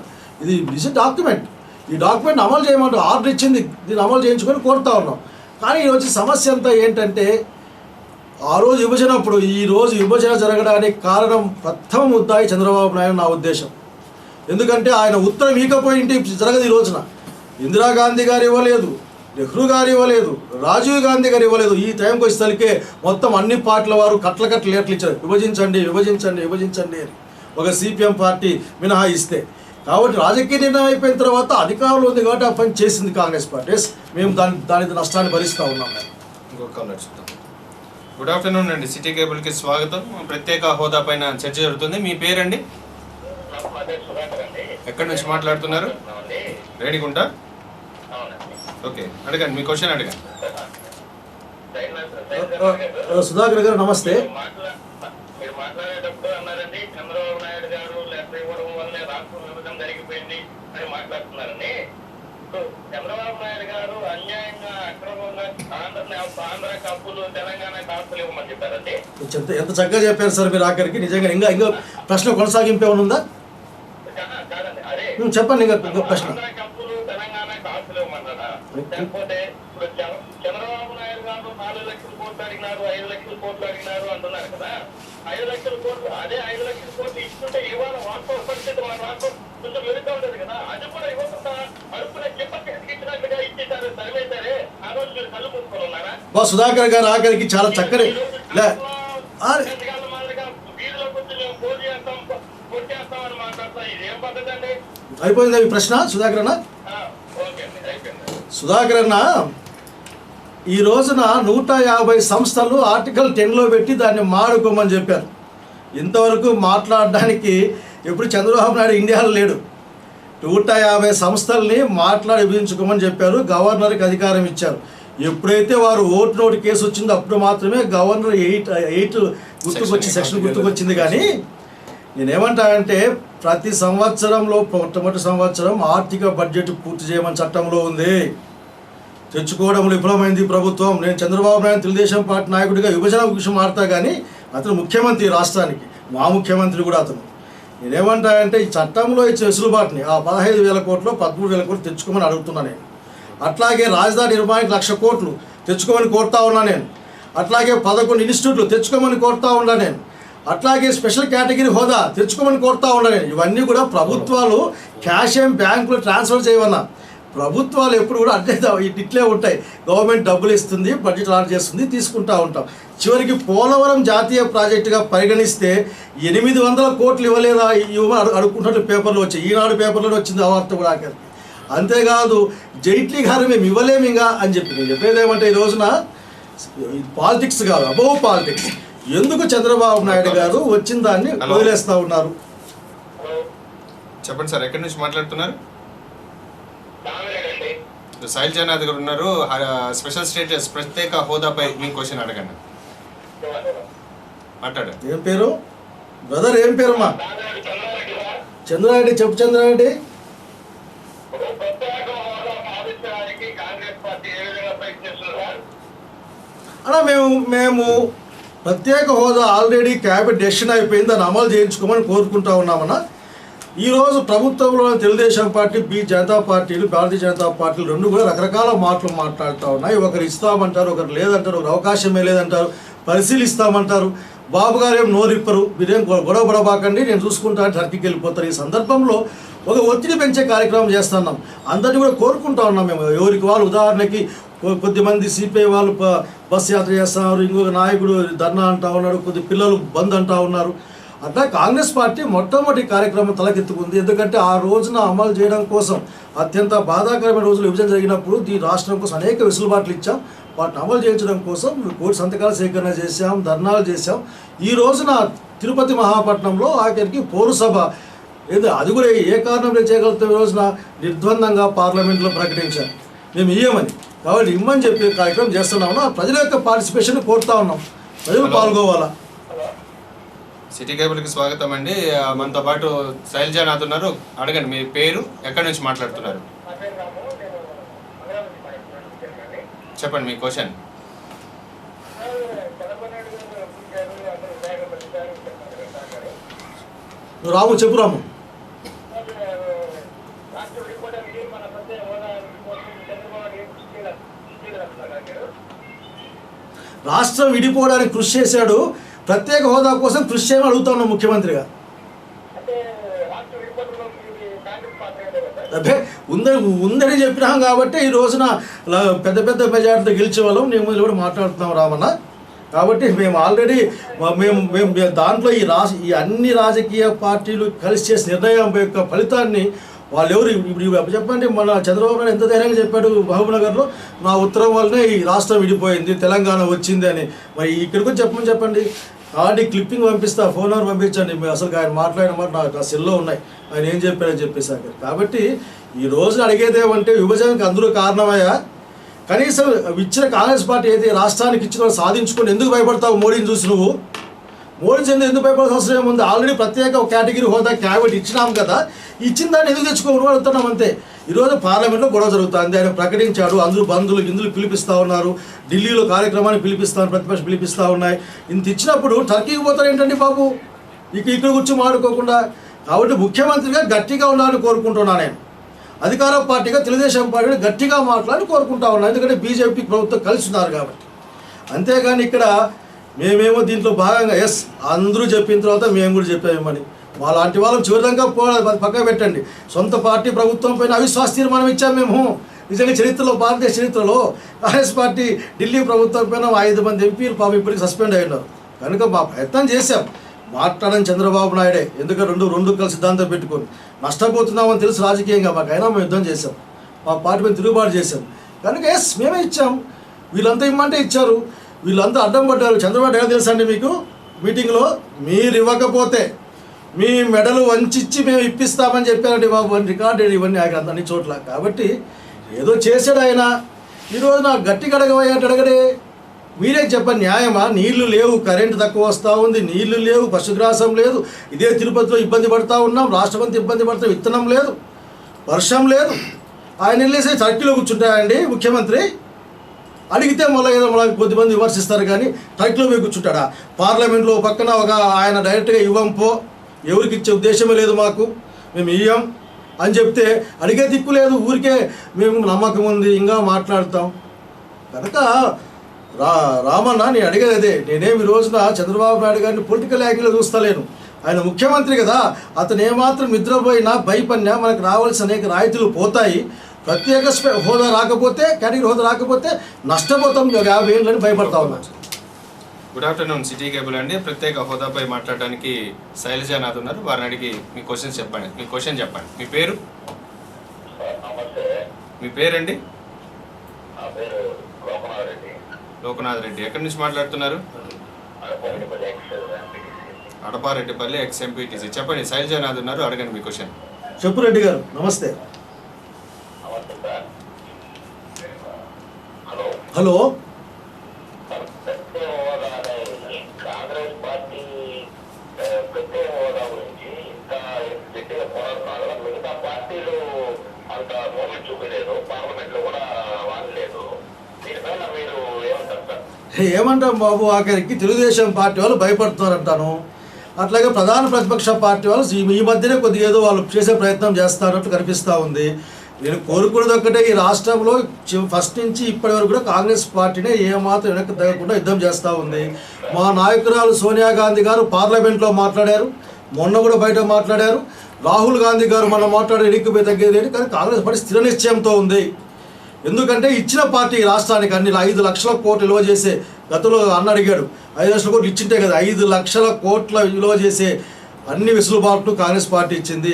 this is document. ఈ డాక్యుమెంట్ అమలు చేయమంటూ ఆర్డర్ ఇచ్చింది, దీన్ని అమలు చేయించుకొని కోరుతూ ఉన్నాం. కానీ ఈరోజు సమస్య అంతా ఏంటంటే ఆ రోజు విభజనప్పుడు ఈ రోజు విభజన జరగడానికి కారణం ప్రథమ ముద్దాయి చంద్రబాబు నాయుడు నా ఉద్దేశం. ఎందుకంటే ఆయన ఉత్తరం ఇకపోయింటే జరగదు. ఈ రోజున ఇందిరాగాంధీ గారు ఇవ్వలేదు, నెహ్రూ గారు ఇవ్వలేదు, రాజీవ్ గాంధీ గారు ఇవ్వలేదు. ఈ టైంకి వచ్చేసరికి మొత్తం అన్ని పార్టీల వారు కట్ల లేట్లు ఇచ్చారు, విభజించండి విభజించండి విభజించండి అని. ఒక సిపిఎం పార్టీ మినహాయిస్తే. కాబట్టి రాజకీయ నిర్ణయం అయిపోయిన తర్వాత అధికారంలో ఉంది కాబట్టి ఆ పని చేసింది కాంగ్రెస్ పార్టీ. మేము దాని నష్టాన్ని భరిస్తూ ఉన్నాం. గుడ్ ఆఫ్టర్నూన్ అండి, సిటీ కేబుల్కి స్వాగతం. ప్రత్యేక హోదా పైన చర్చ జరుగుతుంది. మీ పేరండి? ఎక్కడి నుంచి మాట్లాడుతున్నారు? రేణిగుంట. ఓకే, అడగండి, మీ క్వశ్చన్ అడగండి. సుధాకర్ గారు నమస్తే. మాట్లాడేటప్పుడు అన్నారండి చంద్రబాబు నాయుడు గారు లెటర్ ఇవ్వడం వల్లే రాష్ట్రం విభజన జరిగిపోయింది అని మాట్లాడుతున్నారండి. చంద్రబాబు నాయుడు గారు అన్యాయంగా అక్రమంగా ఆంధ్ర కాపులు తెలంగాణ కాపులు ఇవ్వమని చెప్పారండి. ఎంత చక్కగా చెప్పారు సార్ మీరు ఆఖరికి. నిజంగా ఇంకా ప్రశ్న కొనసాగింపు ఏమైనా ఉందా? కాదండి, అదే చెప్పండి. ఇంకా ప్రశ్న. ఆంధ్ర కాపులు తెలంగాణ కాపులు ఇవ్వమన్నారా? లేకపోతే ఇప్పుడు చంద్రబాబు నాయుడు గారు 4 లక్షల కోట్లు అడిగినారు, 5 లక్షల కోట్లు అడిగినారు అంటున్నారు కదా. 5 లక్షల కోట్లు, అదే 5 లక్షల కోట్లు ఇస్తుంటే ఇవాళ వాస్తవ పరిస్థితి మన రాష్ట్రం కొంచెం వెళ్తూ ఉండదు కదా. అది కూడా ఇవ్వకుండా అడుపున చెప్పకి ఇచ్చినట్టుగా ఇచ్చేసారు, తరిమేశారే. ఆ రోజు మీరు కళ్ళు మూసుకొని ఉన్నారా? సుధాకర్ గారు ఆఖరికి చాలా చక్కని మాదిరిగా వీధిలోకి వచ్చి మేము పోటీ చేస్తాం కొట్టేస్తాం అని మాట్లాడతాం. ఇది ఏం పద్ధతి అండి? అయిపోయిందా ఈ ప్రశ్న సుధాకర్ అన్న? ఓకే అండి, అయిపోయింది. సుధాకర్ అన్న, ఈ రోజున 150 సంస్థలు ఆర్టికల్ 10లో పెట్టి దాన్ని మాడుకోమని చెప్పారు. ఇంతవరకు మాట్లాడడానికి ఎప్పుడు చంద్రబాబు నాయుడు ఇండియాలో లేడు. 150 సంస్థల్ని విభజించుకోమని చెప్పారు, గవర్నర్కి అధికారం ఇచ్చారు. ఎప్పుడైతే వారు ఓటు కేసు వచ్చిందో అప్పుడు మాత్రమే గవర్నర్ ఎయిట్ గుర్తుకొచ్చి సెక్షన్ గుర్తుకొచ్చింది. కానీ నేనేమంటానంటే ప్రతి సంవత్సరంలో మొట్టమొదటి సంవత్సరం ఆర్థిక బడ్జెట్ పూర్తి చేయమని చట్టంలో ఉంది. తెచ్చుకోవడంలో విఫలమైంది ప్రభుత్వం. నేను చంద్రబాబు నాయుడు తెలుగుదేశం పార్టీ నాయకుడిగా విభజన విషయం మారుతా, కానీ అతను ముఖ్యమంత్రి రాష్ట్రానికి, మా ముఖ్యమంత్రి కూడా అతను. నేనేమంటానంటే ఈ చట్టంలో ఇచ్చిన వెసులుబాటుని ఆ 15,000 కోట్లు 13,000 కోట్లు తెచ్చుకోమని అడుగుతున్నా నేను. అట్లాగే రాజధాని నిర్మాణానికి 1,00,000 కోట్లు తెచ్చుకోమని కోరుతా ఉన్నా నేను. అట్లాగే 11 ఇన్స్టిట్యూట్లు తెచ్చుకోమని కోరుతా ఉన్నా నేను. అట్లాగే స్పెషల్ కేటగిరీ హోదా తెచ్చుకోమని కోరుతా ఉన్నా నేను. ఇవన్నీ కూడా ప్రభుత్వాలు క్యాష్ ఏం బ్యాంకులో ట్రాన్స్ఫర్ చేయవన్నా. ప్రభుత్వాలు ఎప్పుడు కూడా అంటే ఇట్లే ఉంటాయి. గవర్నమెంట్ డబ్బులు ఇస్తుంది, బడ్జెట్ లాంచ్ చేస్తుంది, తీసుకుంటూ ఉంటాం. చివరికి పోలవరం జాతీయ ప్రాజెక్టుగా పరిగణిస్తే 800 కోట్లు ఇవ్వలేదా ఇవ్వమని అడుగుకుంటున్నట్టు పేపర్లు వచ్చాయి. ఈనాడు పేపర్లో వచ్చింది ఆ వార్త కూడా. అంతేకాదు జైట్లీ గారు మేము ఇవ్వలేము ఇంకా అని చెప్పి. నేను చెప్పేది ఏమంటే ఈ రోజున పాలిటిక్స్ కాదు, అబౌవ్ పాలిటిక్స్. ఎందుకు చంద్రబాబు నాయుడు గారు వచ్చిన దాన్ని వదిలేస్తూ ఉన్నారు? చెప్పండి సార్, ఎక్కడి నుంచి మాట్లాడుతున్నారు? సాయిల్ జగన్నాథ్ గారు ఉన్నారు. స్పెషల్ స్టేటస్ ప్రత్యేక హోదాపై మీ క్వశ్చన్ అడగండి. మాట్లాడు. ఏం పేరు బ్రదర్? ఏం పేరు? మా చంద్రారెడ్డి. చెప్పు చంద్రారెడ్డి. అలా మేము ప్రత్యేక హోదా ఆల్రెడీ క్యాబినెట్ డెసిషన్ అయిపోయింది, దాన్ని అమలు చేయించుకోమని కోరుకుంటా ఉన్నామన్నా. ఈరోజు ప్రభుత్వంలో తెలుగుదేశం పార్టీ, జనతా పార్టీలు, భారతీయ జనతా పార్టీలు రెండు కూడా రకరకాల మాటలు మాట్లాడుతూ ఉన్నాయి. ఒకరు ఇస్తామంటారు, ఒకరు లేదంటారు, ఒకరు అవకాశమే లేదంటారు, పరిశీలిస్తామంటారు. బాబు గారు ఏం నోరిప్పరు, మీరేం గొడవ పడబాకండి, నేను చూసుకుంటాను, టర్కీకి వెళ్ళిపోతారు. ఈ సందర్భంలో ఒక ఒత్తిడి పెంచే కార్యక్రమం చేస్తున్నాం. అందరినీ కూడా కోరుకుంటా ఉన్నాం మేము. ఎవరికి వాళ్ళు, ఉదాహరణకి కొద్దిమంది సిపిఐ వాళ్ళు బస్ యాత్ర చేస్తున్నారు, ఇంకొక నాయకుడు ధర్నా అంటా ఉన్నాడు, కొద్ది పిల్లలు బంద్ అంటా ఉన్నారు. అట్లా కాంగ్రెస్ పార్టీ మొట్టమొదటి కార్యక్రమం తలకెత్తుకుంది. ఎందుకంటే ఆ రోజున అమలు చేయడం కోసం అత్యంత బాధాకరమైన రోజులు విభజన జరిగినప్పుడు ఈ రాష్ట్రం కోసం అనేక వెసులుబాట్లు ఇచ్చాం. వాటిని అమలు చేయించడం కోసం కోటి సంతకాల సేకరణ చేశాం, ధర్నాలు చేశాం. ఈ రోజున తిరుపతి మహాపట్నంలో ఆఖరికి పౌరసభ ఏదో అది కూడా ఏ కారణంలో చేయగలుగుతాం. ఈ రోజున నిర్ద్వందంగా పార్లమెంట్లో ప్రకటించాం మేము ఇయ్యమని. కాబట్టి ఇమ్మని చెప్పి కార్యక్రమం చేస్తున్నాము. ప్రజల యొక్క పార్టిసిపేషన్ కోరుతా ఉన్నాం, ప్రజలు పాల్గొవాలా. సిటీ కేబుల్కి స్వాగతం అండి. మనతో పాటు శైలజానాథ్ ఉన్నారు. అడగండి, మీ పేరు, ఎక్కడి నుంచి మాట్లాడుతున్నారు? చెప్పండి మీ క్వశ్చన్. రాము చెప్పు. రాము, రాష్ట్రం విడిపోవడానికి కృషి చేశాడు, ప్రత్యేక హోదా కోసం కృషి చేయమని అడుగుతా ఉన్నాం ముఖ్యమంత్రిగా. అదే ఉందని చెప్పినాం కాబట్టి ఈ రోజున పెద్ద పెద్ద మెజార్టీతో గెలిచే వాళ్ళం నేను కూడా మాట్లాడుతున్నాం రామన్న. కాబట్టి మేము ఆల్రెడీ మేము దాంట్లో ఈ అన్ని రాజకీయ పార్టీలు కలిసి చేసిన నిర్ణయం యొక్క ఫలితాన్ని వాళ్ళు ఎవరు ఇప్పుడు చెప్పండి. మన చంద్రబాబు నాయుడు ఎంత ధైర్యంగా చెప్పాడు మహబూబ్నగర్లో, నా ఉత్తరం వల్లనే ఈ రాష్ట్రం విడిపోయింది, తెలంగాణ వచ్చింది అని. మరి ఇక్కడికి చెప్పండి. కాబట్టి క్లిప్పింగ్ పంపిస్తా, ఫోన్ నెంబర్ పంపించండి. అసలు ఆయన మాట్లాడిన మాట నా సెల్లో ఉన్నాయి, ఆయన ఏం చెప్పారని చెప్పేసాక. కాబట్టి ఈ రోజు అడిగేదేమంటే విభజనకు అందరూ కారణమయ్యా. కనీసం ఇచ్చిన కాంగ్రెస్ పార్టీ అయితే రాష్ట్రానికి ఇచ్చిన సాధించుకొని ఎందుకు భయపడతావు? మోడీని చూసి నువ్వు మోడీ చెంది ఎందుకు భయపడాల్సిన అవసరం ఏముంది? ఆల్రెడీ ప్రత్యేక కేటగిరీ హోదా క్యాబినెట్ ఇచ్చినాం కదా, ఇచ్చిన దాన్ని ఎందుకు తెచ్చుకోమని అడుగుతున్నాం అంతే. ఈరోజు పార్లమెంట్లో గొడవ జరుగుతుంది, ఆయన ప్రకటించాడు, అందరూ బంధువులు గిందులు పిలిపిస్తూ ఉన్నారు, ఢిల్లీలో కార్యక్రమాన్ని పిలిపిస్తారు, ప్రతిపక్షం పిలిపిస్తూ ఉన్నాయి. ఇంత ఇచ్చినప్పుడు టర్కీకి పోతారు ఏంటండి బాబు, ఇక్కడ కూర్చొని మాడుకోకుండా. కాబట్టి ముఖ్యమంత్రిగా గట్టిగా ఉండాలని కోరుకుంటున్నాను నేను. అధికార పార్టీగా తెలుగుదేశం పార్టీ గట్టిగా మాట్లాడి కోరుకుంటా ఉన్నాను, ఎందుకంటే బీజేపీ ప్రభుత్వం కలిసి ఉన్నారు కాబట్టి. అంతేగాని ఇక్కడ మేమేమో దీంట్లో భాగంగా అందరూ చెప్పిన తర్వాత మేము కూడా చెప్పామని వాళ్ళంటి వాళ్ళని చివరిదంగా పక్కన పెట్టండి. సొంత పార్టీ ప్రభుత్వం పైన అవిశ్వాస తీర్మానం ఇచ్చాము మేము. నిజంగా చరిత్రలో, భారతదేశ చరిత్రలో కాంగ్రెస్ పార్టీ ఢిల్లీ ప్రభుత్వం పైన 5 మంది ఎంపీలు పాపం ఇప్పటికి సస్పెండ్ అయినారు. కనుక మా ప్రయత్నం చేశాం, మాట్లాడని చంద్రబాబు నాయుడే. ఎందుకంటే రెండు కలిసి సిద్ధాంతం పెట్టుకొని నష్టపోతున్నామని తెలుసు రాజకీయంగా, మాకైనా మేము యుద్ధం చేశాం, మా పార్టీ మీద తిరుగుబాటు చేశాం. కనుక మేమే ఇచ్చాం, వీళ్ళంతా ఇమ్మంటే ఇచ్చారు, వీళ్ళంతా అడ్డం పడ్డారు. చంద్రబాబు ఎలా తెలుసా అండి మీకు? మీటింగ్లో మీరు ఇవ్వకపోతే మీ మెడలు వంచిచ్చి మేము ఇప్పిస్తామని చెప్పారండి బాబు అని రికార్డు ఇవన్నీ అన్ని చోట్ల. కాబట్టి ఏదో చేశాడు ఆయన. ఈరోజు నాకు గట్టిగా అడగబోయేట అడగడే. మీరే చెప్పండి, న్యాయమా? నీళ్లు లేవు, కరెంటు తక్కువ వస్తూ ఉంది, నీళ్లు లేవు, పశుగ్రాసం లేదు, ఇదే తిరుపతిలో ఇబ్బంది పడుతూ ఉన్నాం, రాష్ట్రమంతా ఇబ్బంది పడుతాం, విత్తనం లేదు, వర్షం లేదు. ఆయన వెళ్ళేసి టర్కీలో కూర్చుంటాయండి ముఖ్యమంత్రి? అడిగితే మళ్ళీ ఏదో మళ్ళీ కొద్దిమంది విమర్శిస్తారు, కానీ టర్కీలో పోయి కూర్చుంటాడా? పార్లమెంట్లో పక్కన ఒక ఆయన డైరెక్ట్గా ఇవ్వంపో, ఎవరికి ఇచ్చే ఉద్దేశమే లేదు మాకు, మేము ఇయ్యం అని చెప్తే అడిగే దిక్కు లేదు. ఊరికే మేము నమ్మకం ఉంది ఇంకా మాట్లాడతాం కనుక రామన్న, నేను అడిగేది అదే. నేనేమి రోజున చంద్రబాబు నాయుడు గారిని పొలిటికల్ యాంగిల్లో చూస్తలేను. ఆయన ముఖ్యమంత్రి కదా, అతను ఏమాత్రం నిద్రపోయినా భయపడినా మనకు రావాల్సిన అనేక రాయితీలు పోతాయి. ప్రత్యేక హోదా రాకపోతే, కేటగిరీ హోదా రాకపోతే నష్టపోతాం 50 ఏళ్ళని భయపడతా ఉన్నాం. గుడ్ ఆఫ్టర్నూన్ సిటీ కేబుల్ అండి. ప్రత్యేక హోదాపై మాట్లాడడానికి శైలజానాథ్ ఉన్నారు. వారిని అడిగి మీ క్వశ్చన్ చెప్పండి. మీ పేరు? మీ పేరండి? లోకనాథ్ రెడ్డి. ఎక్కడి నుంచి మాట్లాడుతున్నారు? అడపారెడ్డిపల్లి ఎక్స్-ఎంపీటీసీ. చెప్పండి, శైలజానాథ్ ఉన్నారు, అడగండి మీ క్వశ్చన్. చెప్పు రెడ్డి గారు, నమస్తే. హలో. ఏమంటాం బాబు, ఆఖరికి తెలుగుదేశం పార్టీ వాళ్ళు భయపడుతున్నారంటాను. అట్లాగే ప్రధాన ప్రతిపక్ష పార్టీ వాళ్ళు ఈ మధ్యనే కొద్దిగా ఏదో వాళ్ళు చేసే ప్రయత్నం చేస్తారన్నట్టు కనిపిస్తూ ఉంది. నేను కోరుకున్నది ఒక్కటే, ఈ రాష్ట్రంలో ఫస్ట్ నుంచి ఇప్పటి వరకు కూడా కాంగ్రెస్ పార్టీనే ఏమాత్రం వెనక్కి తగ్గకుండా యుద్ధం చేస్తూ ఉంది. మా నాయకురాలు సోనియా గాంధీ గారు పార్లమెంట్లో మాట్లాడారు, మొన్న కూడా బయట మాట్లాడారు. రాహుల్ గాంధీ గారు మొన్న మాట్లాడే ఎన్నికపై తగ్గేది, కానీ కాంగ్రెస్ పార్టీ స్థిర నిశ్చయంతో ఉంది. ఎందుకంటే ఇచ్చిన పార్టీ రాష్ట్రానికి అన్ని 5 లక్షల కోట్లు విలువ చేసే, గతంలో అన్న అడిగాడు 5 లక్షల కోట్లు ఇచ్చింటే కదా, 5 లక్షల కోట్ల విలువ చేసే అన్ని వెసులుబాట్లు కాంగ్రెస్ పార్టీ ఇచ్చింది.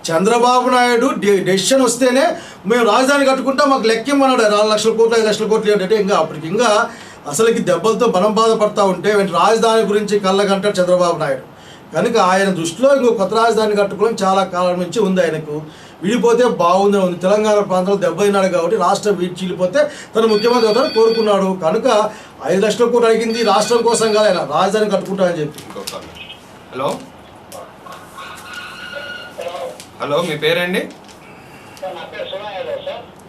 చంద్రబాబు నాయుడు డెసిషన్ వస్తేనే మేము రాజధాని కట్టుకుంటాం, మాకు లెక్కిమ్మన్నాడు. 4 లక్షల కోట్లు 5 లక్షల కోట్లు ఏంటంటే ఇంకా అసలుకి దెబ్బలతో మనం బాధపడతా ఉంటే రాజధాని గురించి కళ్ళకంటాడు చంద్రబాబు నాయుడు. కనుక ఆయన దృష్టిలో ఇంకో కొత్త రాజధాని కట్టుకోవడం చాలా కాలం నుంచి ఉంది. ఆయనకు విడిపోతే బాగుందని ఉంది. తెలంగాణ ప్రాంతంలో దెబ్బతిన్నాడు కాబట్టి రాష్ట్రం చీలిపోతే తను ముఖ్యమంత్రి అవుతారని కోరుకున్నాడు. కనుక 5 లక్షల కోట్లు అడిగింది రాష్ట్రం కోసం కాదు, ఆయన రాజధాని కట్టుకుంటారని చెప్పి. హలో, మీ పేరండి?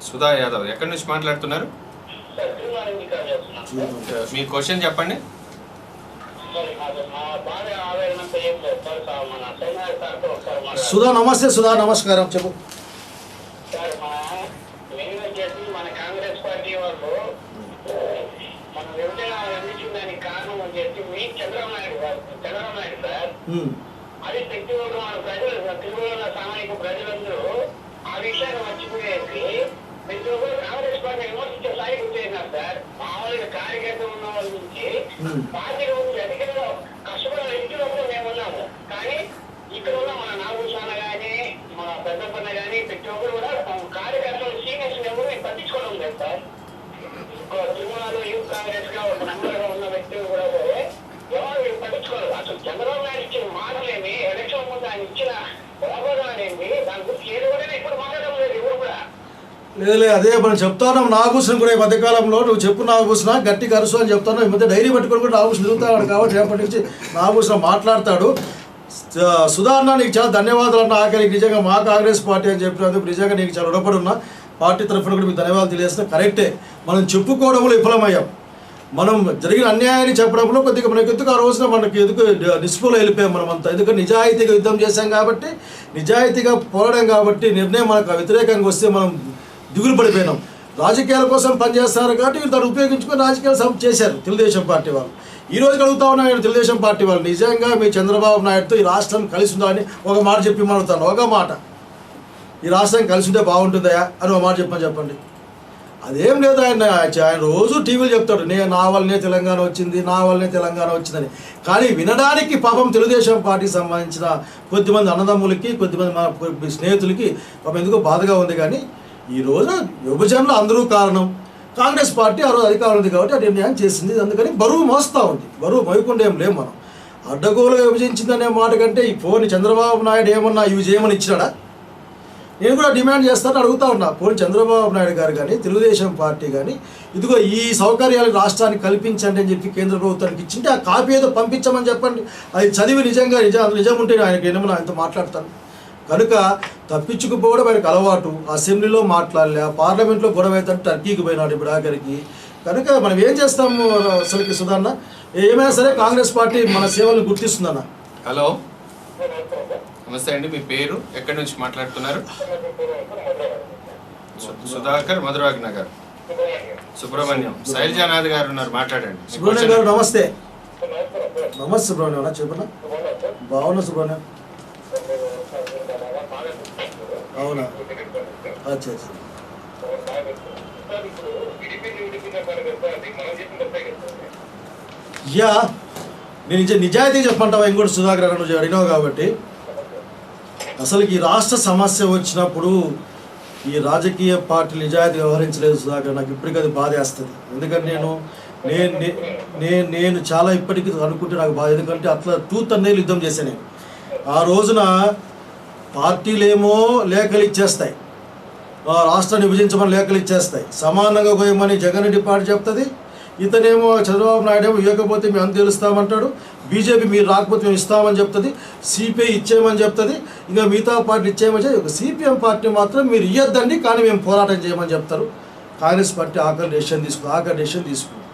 సుధా యాదవ్. ఎక్కడి నుంచి మాట్లాడుతున్నారు? మీ క్వశ్చన్ చెప్పండి. సుధా నమస్తే. సుధా నమస్కారం, చెప్పు. మన కాంగ్రెస్ పార్టీ వాళ్ళు మన విభజన నిర్మించడానికి కారణం అని చెప్పి మీ చంద్రబాబు నాయుడు సార్, అది శక్తివంతం మన ప్రజలు, తిరుమల సామాజిక ప్రజలందరూ ఆ విషయాన్ని మర్చిపోయేసి ప్రతి ఒక్కరు కాంగ్రెస్ పార్టీ విమర్శించే స్థాయికి వచ్చేసినారు సార్. మామూలుగా కార్యకర్తలు ఉన్న వాళ్ళ నుంచి పార్టీ నుంచి అధికంగా కష్టపడే వ్యక్తులు మేము ఉన్నాము. కానీ ఇక్కడ ఉన్న మన నాగభూషణ కానీ మన పెద్దపన్న కానీ ప్రతి ఒక్కరు కూడా కార్యకర్తలు సీనియర్స్ ఎవరు పట్టించుకోవడం లేదు సార్. తిరుమలలో యూత్ కాంగ్రెస్ గా ఒక మెంబర్గా ఉన్న వ్యక్తులు కూడా ఎవరు పట్టించుకోలేదు. అసలు చంద్రబాబు నాయుడు ఇచ్చిన మాటలేమి, ఎలక్షన్ ముందు ఆయన ఇచ్చిన ప్రబోధనలేమి, దాని గురించి ఏది కూడా ఇప్పుడు మాట్లాడడం లేదు ఎవరు కూడా. లేదు, అదే మనం చెప్తాను. నాగభూషణ్ కూడా ఈ మధ్యకాలంలో నువ్వు చెప్పు నాగభూషణ గట్టి కరుసు అని చెప్తాను. ఈ మధ్య డైరీ పెట్టుకొని కూడా నాగభూషణ్ తిరుగుతాడు కాబట్టి రేపటి నుంచి నాగభూషణ మాట్లాడతాడు. సుధారణ, నీకు చాలా ధన్యవాదాలు అన్న. ఆఖరికి నిజంగా మా కాంగ్రెస్ పార్టీ అని చెప్పినందుకు నిజంగా నీకు చాలా రుణపడి ఉన్నా. పార్టీ తరఫున కూడా మీకు ధన్యవాదాలు తెలియజేస్తున్నా. కరెక్టే, మనం చెప్పుకోవడంలో విఫలమయ్యాం. మనం జరిగిన అన్యాయాన్ని చెప్పడంలో కొద్దిగా మనకి ఎందుకు ఆ రోజున మనకి ఎందుకు నిస్పృహలో వెళ్ళిపోయాం మనం అంతా. ఎందుకంటే నిజాయితీగా యుద్ధం చేశాం కాబట్టి, నిజాయితీగా పోరాడం కాబట్టి, నిర్ణయం మనకు వ్యతిరేకంగా వస్తే మనం దిగులు పడిపోయినాం. రాజకీయాల కోసం పనిచేస్తున్నారు కాబట్టి వీళ్ళు దాన్ని ఉపయోగించుకొని రాజకీయాలు చేశారు తెలుగుదేశం పార్టీ వాళ్ళు. ఈ రోజు అడుగుతా ఉన్నాను తెలుగుదేశం పార్టీ వాళ్ళు, నిజంగా మీ చంద్రబాబు నాయుడుతో ఈ రాష్ట్రం కలిసి ఉందని ఒక మాట చెప్పి అడుగుతాను. ఒక మాట, ఈ రాష్ట్రం కలిసి ఉంటే బాగుంటుందా అని ఒక మాట చెప్పండి. అదేం లేదు. ఆయన రోజు టీవీలు చెప్తాడు, నా వల్లనే తెలంగాణ వచ్చింది, నా వల్లనే తెలంగాణ వచ్చిందని. కానీ వినడానికి పాపం తెలుగుదేశం పార్టీకి సంబంధించిన కొద్దిమంది అన్నదమ్ములకి, కొద్దిమంది మన స్నేహితులకి పాపం ఎందుకో బాధగా ఉంది. కానీ ఈ రోజు విభజనలో అందరూ కారణం. కాంగ్రెస్ పార్టీ ఆ రోజు అధికారం ఉంది కాబట్టి అది నిర్ణయం చేసింది. అందుకని బరువు మోస్తూ ఉంది. బరువు మోయకుండా ఏం లేవు. మనం అడ్డగోలుగా విభజించిందనే మాట కంటే ఈ ఫోన్ చంద్రబాబు నాయుడు ఏమన్నా ఇవి చేయమని ఇచ్చినాడా? నేను కూడా డిమాండ్ చేస్తాను, అడుగుతా ఉన్నా. పోనీ చంద్రబాబు నాయుడు గారు కానీ తెలుగుదేశం పార్టీ కానీ ఇదిగో ఈ సౌకర్యాలు రాష్ట్రానికి కల్పించండి అని చెప్పి కేంద్ర ప్రభుత్వానికి ఇచ్చింటే ఆ కాపీ ఏదో పంపించమని చెప్పండి. అది చదివి నిజం ఉంటే ఆయనకి ఏమన్నా ఆయనతో మాట్లాడతాను. కనుక తప్పించుకుపోవడం ఆయనకు అలవాటు. అసెంబ్లీలో మాట్లాడలే, పార్లమెంట్లో గొడవ అయితే టర్కీకి పోయినాడు ఇప్పుడు ఆఖరికి. కనుక మనం ఏం చేస్తాము అసలుకి సుధాన్న, ఏమైనా సరే కాంగ్రెస్ పార్టీ మన సేవలను గుర్తిస్తుందన్న. హలో, నమస్తే అండి. మీ పేరు, ఎక్కడి నుంచి మాట్లాడుతున్నారు? సుధాకర్, మధురాగ్ నగర్. సుబ్రహ్మణ్యం, శైలజానాథ్ గారు ఉన్నారు, మాట్లాడండి. సుబ్రహ్మణ్యం గారు నమస్తే. నమస్తే సుబ్రహ్మణ్యం, చెప్పనా? బాగున్నా సుబ్రహ్మణ్యం. అవునా? అచ్చా. యా, నేను నిజాయితీ చెప్పంటావా ఇంకోటి సుధాకర్ గారు, నువ్వు అడిగినావు కాబట్టి. అసలు ఈ రాష్ట్ర సమస్య వచ్చినప్పుడు ఈ రాజకీయ పార్టీ నిజాయితీ వ్యవహరించలేదు సుధాకర్. నాకు ఇప్పటికీ అది బాధేస్తుంది. ఎందుకంటే నేను చాలా ఇప్పటికీ అనుకుంటే నాకు బాధ. ఎందుకంటే అట్లా టూత్ అన్నయ్యలు యుద్ధం చేశాను నేను. ఆ రోజున పార్టీలేమో లేఖలు ఇచ్చేస్తాయి, రాష్ట్రాన్ని విభజించమని లేఖలు ఇచ్చేస్తాయి, సమానంగా పోయమని జగన్ రెడ్డి పార్టీ చెప్తుంది, ఇతనేమో చంద్రబాబు నాయుడు ఏమో ఇవ్వకపోతే మేము అంత తెలుస్తామంటాడు, బీజేపీ మీరు రాకపోతే మేము ఇస్తామని చెప్తుంది, సిపిఐ ఇచ్చేయమని చెప్తుంది, ఇంకా మిగతా పార్టీ ఇచ్చేయమని చెప్పి సిపిఎం పార్టీ మాత్రం మీరు ఇవ్వద్దండి కానీ మేము పోరాటం చేయమని చెప్తారు. కాంగ్రెస్ పార్టీ ఆఖరి డెసిషన్ తీసుకుంది.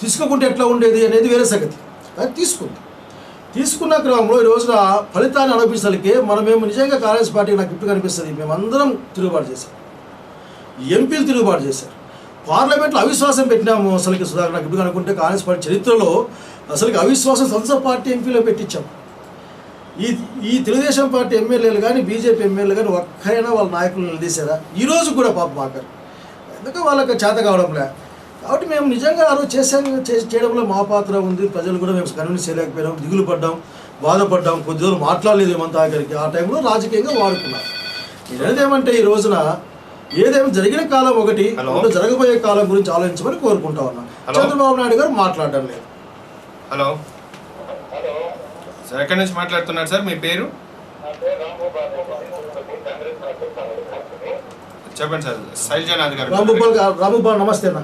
తీసుకోకుంటే ఎట్లా ఉండేది అనేది వేరే సంగతి, కానీ తీసుకున్న క్రమంలో ఈ రోజున ఫలితాన్ని అనుభవించడానికే మనమేమో నిజంగా కాంగ్రెస్ పార్టీకి నాకు ఇప్పుడు కనిపిస్తుంది, మేమందరం తిరుగుబాటు చేశాం, ఎంపీలు తిరుగుబాటు చేశారు, పార్లమెంట్లో అవిశ్వాసం పెట్టినాము. అసలుకి సుధాకర్ నాకు ఇప్పుడు అనుకుంటే కాంగ్రెస్ పార్టీ చరిత్రలో అసలుకి అవిశ్వాసం సంస్థ పార్టీ ఎంపీలో పెట్టించాం. ఈ తెలుగుదేశం పార్టీ ఎమ్మెల్యేలు కానీ బీజేపీ ఎమ్మెల్యేలు కానీ ఒక్కరైనా వాళ్ళ నాయకులు నిలదీశారా? ఈరోజు కూడా పాపం మాకు ఎందుకంటే వాళ్ళకి చేత కావడంలే. కాబట్టి మేము నిజంగా ఆ రోజు చేయడంలో మా పాత్ర ఉంది. ప్రజలు కూడా మేము కన్విన్స్ చేయలేకపోయినాం, దిగులు పడ్డాం, బాధపడ్డాం, కొద్ది రోజులు మాట్లాడలేదు ఏమంతా ఆఖరికి. ఆ టైంలో రాజకీయంగా వాడుకున్నాం. ఏదేమంటే ఈ రోజున ఏదేమో జరిగిన కాలం ఒకటి, జరగబోయే కాలం గురించి ఆలోచించమని కోరుకుంటా ఉన్నాం. చంద్రబాబు నాయుడు గారు మాట్లాడడం లేదు. హలో సార్, ఎక్కడి నుంచి మాట్లాడుతున్నారు సార్? మీ పేరు చెప్పండి సార్. శైలజానాథ్ గారు. రాంభూపాల్ నమస్తే అన్న.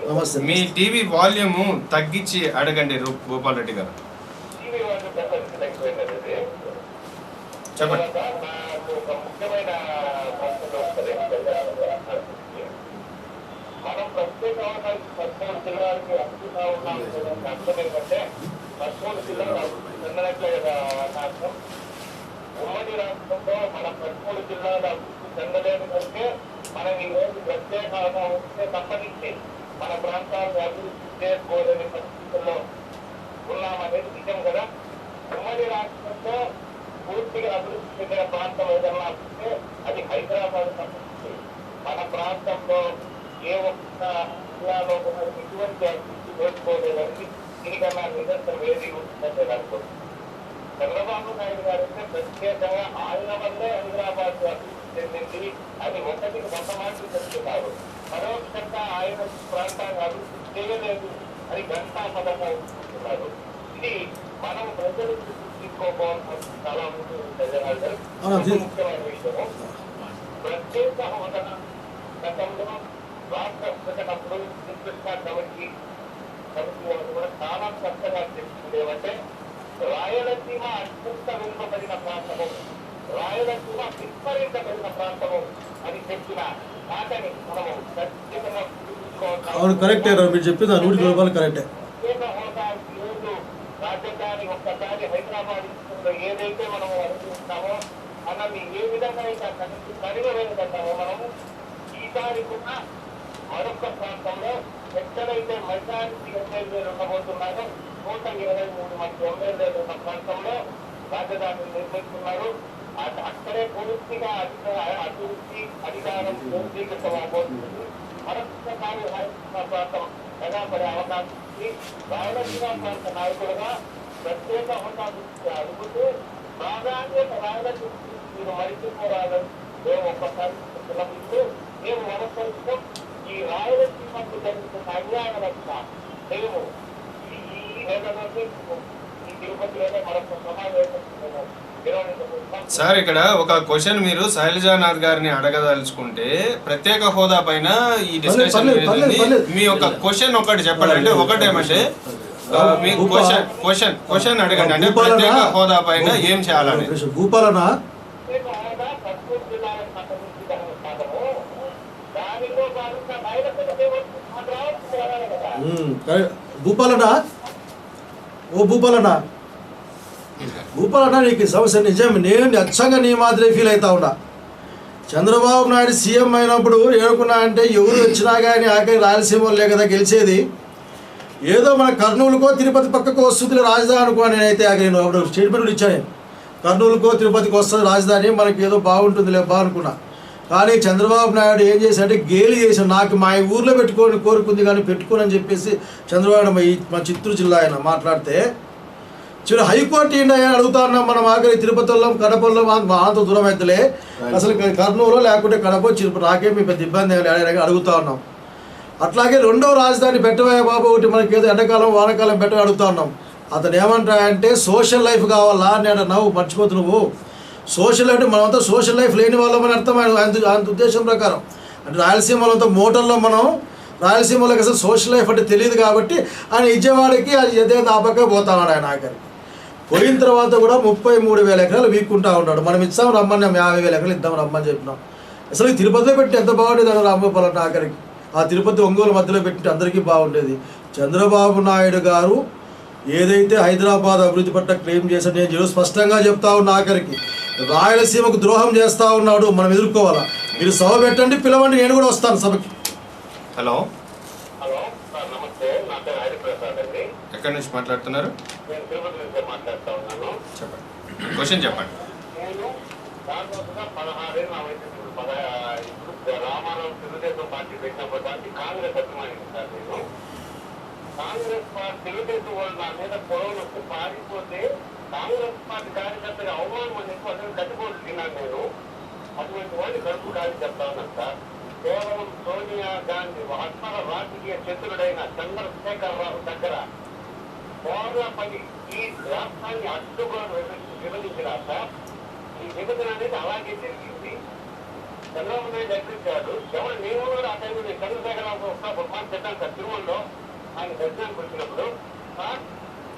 నమస్తే. మీ టీవీ వాల్యూమ్ తగ్గించి అడగండి భూపాల్ రెడ్డి గారు. చెప్పండి. మనం ప్రత్యేక అవకాశం 13 జిల్లాలకి అద్భుతంగా ఉన్నాం. అర్థం ఏంటంటే 13 జిల్లాలు చెందనట్లే కదా అర్థం. ఉమ్మడి రాష్ట్రంలో మన 13 జిల్లాలు అభివృద్ధి చెందలేదు కంటే మనం ఈ రోజు ప్రత్యేక అవకాశం సంబంధించి మన ప్రాంతాలను అభివృద్ధి చేసుకోలేని పరిస్థితుల్లో ఉన్నామనేది నిజం కదా. ఉమ్మడి రాష్ట్రంలో పూర్తిగా అభివృద్ధి చెందిన ప్రాంతం ఏదన్నా ఉంటే అది హైదరాబాద్ సంబంధించి. మన ప్రాంతంలో ఏ ఒక్క జిల్లాలో కూడా ఎటువంటి అభివృద్ధి చేసుకోలేదని దీనికన్నా నిరంతరం ఏది ఉంటుందని నేను అనుకుంటున్నాను. చంద్రబాబు నాయుడు గారు అయితే ప్రత్యేకంగా ఆయన వల్లే హైదరాబాద్ అభివృద్ధి చెందింది అని ఒకటికి 100 మాటలు చెప్తున్నారు. పరోక్షంగా ఆయన ప్రాంతాన్ని అభివృద్ధి చేయలేదు అని గంటా పదము చెప్తున్నారు. ఇది మనం ప్రజలు తీసుకోవాల్సిన చాలా ముఖ్యమైన విషయము. ప్రత్యేక హోదా గతంలో రాష్ట్ర విభజనప్పుడు కృష్ణా కమిటీ వాళ్ళు కూడా చాలా చక్కగా చెప్తుంది. ఏమంటే రాయలసీమ అత్యంత వెనుకబడిన ప్రాంతము, రాయలసీమ విస్మరించబడిన ప్రాంతము అని చెప్పిన మాటని మనము ఖచ్చితంగా అవును, కరెక్టే మీరు చెప్పింది 100% కరెక్టే. ప్రత్యేక హోదా ఈరోజు రాజధాని ఒక్కసారి హైదరాబాద్ ఏదైతే మనము అనుకుంటామో అన్నది ఏ విధంగా అయితే కనిగవేయగలుగుతామో మనము ఈసారి కూడా మరొక ప్రాంతంలో ఎక్కడైతే మెజారిటీ ఎమ్మెల్యేలు ఉండబోతున్నారో 123 మంది ఎమ్మెల్యేలు ఉన్న ప్రాంతంలో రాజధానిని నిర్మిస్తున్నారు. అక్కడే పూర్తిగా అభివృద్ధి అధికారం కేంద్రీకృతమవబోతుంది. మరొకసారి రాయలసీమ ప్రాంతం మెగాపడే అవకాశం ఉంది. రాయలసీమ ప్రాంత నాయకులుగా ప్రత్యేక హోదా గురించి అడుగుతూ ప్రాధాన్యత రాయలసీమ మీరు మరిచిపోరాలని మేము ఒక్కసారి పిల్లపిస్తూ మేము మనస్కరిస్తాం. ఈ రాయలసీమకు జరుగుతున్న అన్యాయం రక్షణ మేము ఈ నెల నుండి ఈ తిరుపతిలోనే మరొక సమావేశం నిర్వహించబోతున్నాం. సార్ ఇక్కడ ఒక క్వశ్చన్ మీరు శైలజానాథ్ గారిని అడగదలుచుకుంటే ప్రత్యేక హోదా పైన ఈ డిస్కషన్ మీ యొక్క క్వశ్చన్ ఒకటి చెప్పండి. అంటే ఒకటేమంటే మీకు క్వశ్చన్ అడగండి. అంటే ప్రత్యేక హోదా పైన ఏం చేయాలని. భూపాలనా ప్రత్యేక హోదా కర్నూలు జిల్లాలకు సంబంధించిన పదము దానిలో భాగంగా మైలపల్లి మాకు రావచ్చు కదా. భూపాలనా భూపాలనా నీకు సమస్య నిజం. నేను అచ్చంగా నీ మాదిరే ఫీల్ అవుతా ఉన్నా. చంద్రబాబు నాయుడు సీఎం అయినప్పుడు ఏమనుకున్నా అంటే ఎవరు వచ్చినా కానీ ఆఖరి రాయలసీమలే కదా గెలిచేది, ఏదో మన కర్నూలుకో తిరుపతి పక్కకు వస్తుంది రాజధాని అనుకో. నేనైతే నేను అప్పుడు స్టేట్మెంట్ ఇచ్చాను, కర్నూలుకో తిరుపతికి వస్తుంది రాజధాని, మనకి ఏదో బాగుంటుందిలే అనుకున్నా. కానీ చంద్రబాబు నాయుడు ఏం చేశాడంటే గేలి చేశాడు. నాకు మా ఊర్లో పెట్టుకొని కోరుకుంది కానీ పెట్టుకోనని చెప్పేసి చంద్రబాబు మా చిత్తూరు జిల్లా ఆయన మాట్లాడితే చిన్న హైకోర్టు ఏంటి అడుగుతా ఉన్నాం. మనం ఆఖరి తిరుపతిలో కడపలో అంత దూరం అవుతలే, అసలు కర్నూలు లేకుంటే కడప నాకేమి పెద్ద ఇబ్బంది అడుగుతా ఉన్నాం. అట్లాగే రెండవ రాజధాని పెట్టవయ్య బాబు ఒకటి మనకి ఏదో ఎండాకాలం వానాకాలం పెట్ట అడుగుతా ఉన్నాం. అతను ఏమంటాడంటే సోషల్ లైఫ్ కావాలా నేను నవ్వు మర్చిపోతు నువ్వు. సోషల్ అంటే మనమంతా సోషల్ లైఫ్ లేని వాళ్ళమని అర్థం ఆయన ఉద్దేశం ప్రకారం. అంటే రాయలసీమలో మోటార్లో మనం రాయలసీమలోకి అసలు సోషల్ లైఫ్ అంటే తెలియదు కాబట్టి ఆయన విజయవాడకి అది ఏదైతే ఆపకే పోతాడు. ఆయన ఆఖరి పోయిన తర్వాత కూడా 33,000 ఎకరాలు వీక్కుంటా ఉన్నాడు. మనం ఇచ్చాం రమ్మని 50,000 ఎకరాలు ఇద్దాం రమ్మని చెప్పినాం. అసలు ఈ తిరుపతిలో పెట్టి ఎంత బాగుండేది అని రామగోపాల్ ఆఖరికి. ఆ తిరుపతి ఒంగోలు మధ్యలో పెట్టి అందరికీ బాగుండేది. చంద్రబాబు నాయుడు గారు ఏదైతే హైదరాబాద్ అభివృద్ధి పట్ల క్లెయిమ్ చేశాడు, నేను స్పష్టంగా చెప్తా ఉన్నా ఆఖరికి రాయలసీమకు ద్రోహం చేస్తూ ఉన్నాడు. మనం ఎదుర్కోవాలా. మీరు సభ పెట్టండి, పిలవండి, నేను కూడా వస్తాను సభకి. హలో సార్ నమస్తే, నా పేరు హరిప్రసాద్ అండి. ఎక్కడి నుంచి మాట్లాడుతున్నారు? నేను తిరుపతి నుంచి మాట్లాడుతూ ఉన్నాను. చెప్పండి, క్వశ్చన్ చెప్పండి. నేను దాదాపుగా 16 ఏళ్ళు నా వయసు. ఇప్పుడు రామారావు తెలుగుదేశం పార్టీ పెట్టినప్పటి నుంచి కాంగ్రెస్ అభిమానించాను సార్. నేను కాంగ్రెస్ పార్టీ తెలుగుదేశం వాళ్ళు నా మీద పొడవులు వస్తే పారిపోతే కాంగ్రెస్ పార్టీ కార్యకర్తగా అవమానం అని చెప్పి అసలు కట్టుబడి తిన్నాను నేను. అటువంటి వాళ్ళు కడుపు కాదు చెప్తా ఉన్నాను సార్. కేవలం సోనియా గాంధీ అస్మర రాజకీయ చతురుడైన చంద్రశేఖర్ రావు దగ్గర పోరాపడి ఈ రాష్ట్రాన్ని అడ్డుగోలు విభజించిన సార్. ఈ విభజన అనేది అలాగే జరిగింది. చంద్రబాబు నాయుడు ఎక్కడిచ్చాడు ఎవరు నేను కూడా ఆ టైంలో చంద్రశేఖర్ రావు ఒక మాట చెప్పాను సార్. తిరుమలలో ఆయన దర్శనానికి వచ్చినప్పుడు సార్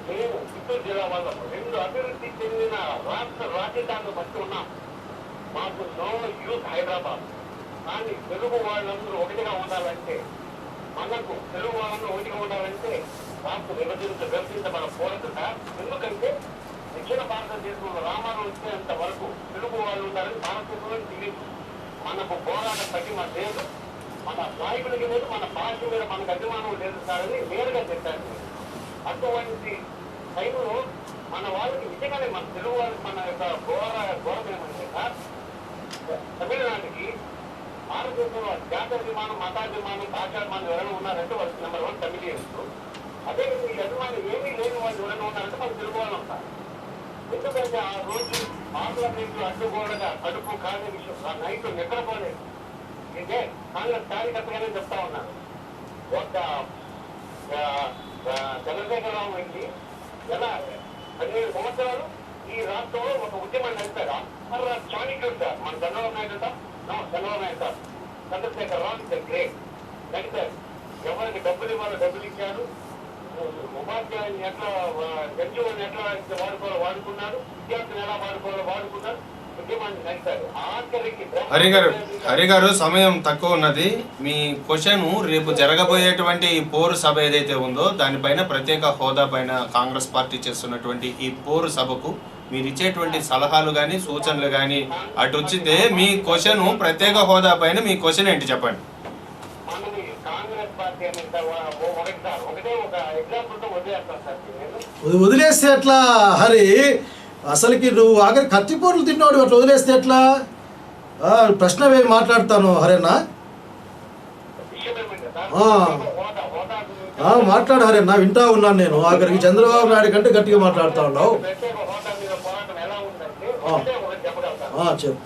మేము చిత్తూరు జిల్లా వాళ్ళము 2 అభివృద్ధి చెందిన రాష్ట్ర రాజధానులు బట్టి ఉన్నాం. మాకు నో యూత్ హైదరాబాద్. కానీ తెలుగు వాళ్ళందరూ ఒకటిగా ఉండాలంటే, మనకు తెలుగు వాళ్ళందరూ ఒకటిగా ఉండాలంటే రాష్ట్ర విభజించబడకూడదు సార్. ఎందుకంటే దక్షిణ భారతదేశంలో రామారావు వచ్చేంత వరకు తెలుగు వాళ్ళు ఉండాలని భారతదేశంలో తెలియదు. మనకు పోరాట పటిమ లేదు, మన నాయకుడికి లేదు, మన భాష మీద మనకు అభిమానం లేదు సార్ అని నేరుగా చెప్పాను. అటువంటి టైంలో మన వాళ్ళకి నిజంగానే మన తెలుగు వాళ్ళకి మన యొక్క ఘోరం ఏమంటే సార్, తమిళనాడుకి భారతదేశంలో జాతాభిమానం, మతాభిమానం, భాషాభిమానం ఎవరైనా ఉన్నారంటే వాళ్ళకి నెంబర్ 1 తమిళియన్స్. అదే ఈ అభిమానం ఏమీ లేని వాళ్ళు ఎవరైనా ఉన్నారంటే మన తెలుగు వాళ్ళు ఉంటారు. ఎందుకంటే ఆ రోజు పార్లమెంట్ అడ్డుగోడగా కడుపు కాని విషయం ఆ నైట్ నిద్రపోలేదు. ఇదే కాంగ్రెస్ కార్యకర్తగానే చెప్తా ఉన్నారు. ఒక చంద్రశేఖరరావు వెళ్ళి ఎలా 17 సంవత్సరాలు ఈ రాష్ట్రంలో ఒక ఉద్యమాన్ని నడిపారా మరి చాణిక్యుడు సార్. మన Chandrababu Naidu sir, Chandrababu Naidu sir, Chandrasekhar Rao is great నడిపారు. ఎవరికి డబ్బులు ఇవ్వాలో డబ్బులు ఇచ్చారు. ఉపాధ్యాయుని ఎట్లా గంజువుని ఎట్లా వాడుకున్నారు, విద్యార్థులు ఎలా వాడుకున్నారు, ఉద్యమాన్ని నడిపారు. ఆఖరికి హరి గారు సమయం తక్కువ ఉన్నది. మీ క్వశ్చన్ రేపు జరగబోయేటువంటి ఈ పోరు సభ ఏదైతే ఉందో దానిపైన ప్రత్యేక హోదా పైన కాంగ్రెస్ పార్టీ చేస్తున్నటువంటి ఈ పోరు సభకు మీరు ఇచ్చేటువంటి సలహాలు కానీ సూచనలు కానీ అటు వచ్చితే మీ క్వశ్చన్ ప్రత్యేక హోదా పైన మీ క్వశ్చన్ ఏంటి చెప్పండి. వదిలేస్తే ఎట్లా హరి? అసలుకి నువ్వు ఆఖరి కత్తిపోట్లు తిన్నాడు, అట్లా వదిలేస్తే ఎట్లా? ప్రశ్న ఏమి మాట్లాడతాను హరేనా? మాట్లాడు హరేనా, వింటా ఉన్నాను నేను. ఆఖరికి చంద్రబాబు నాయుడు కంటే గట్టిగా మాట్లాడుతూ ఉన్నావు. చెప్పు.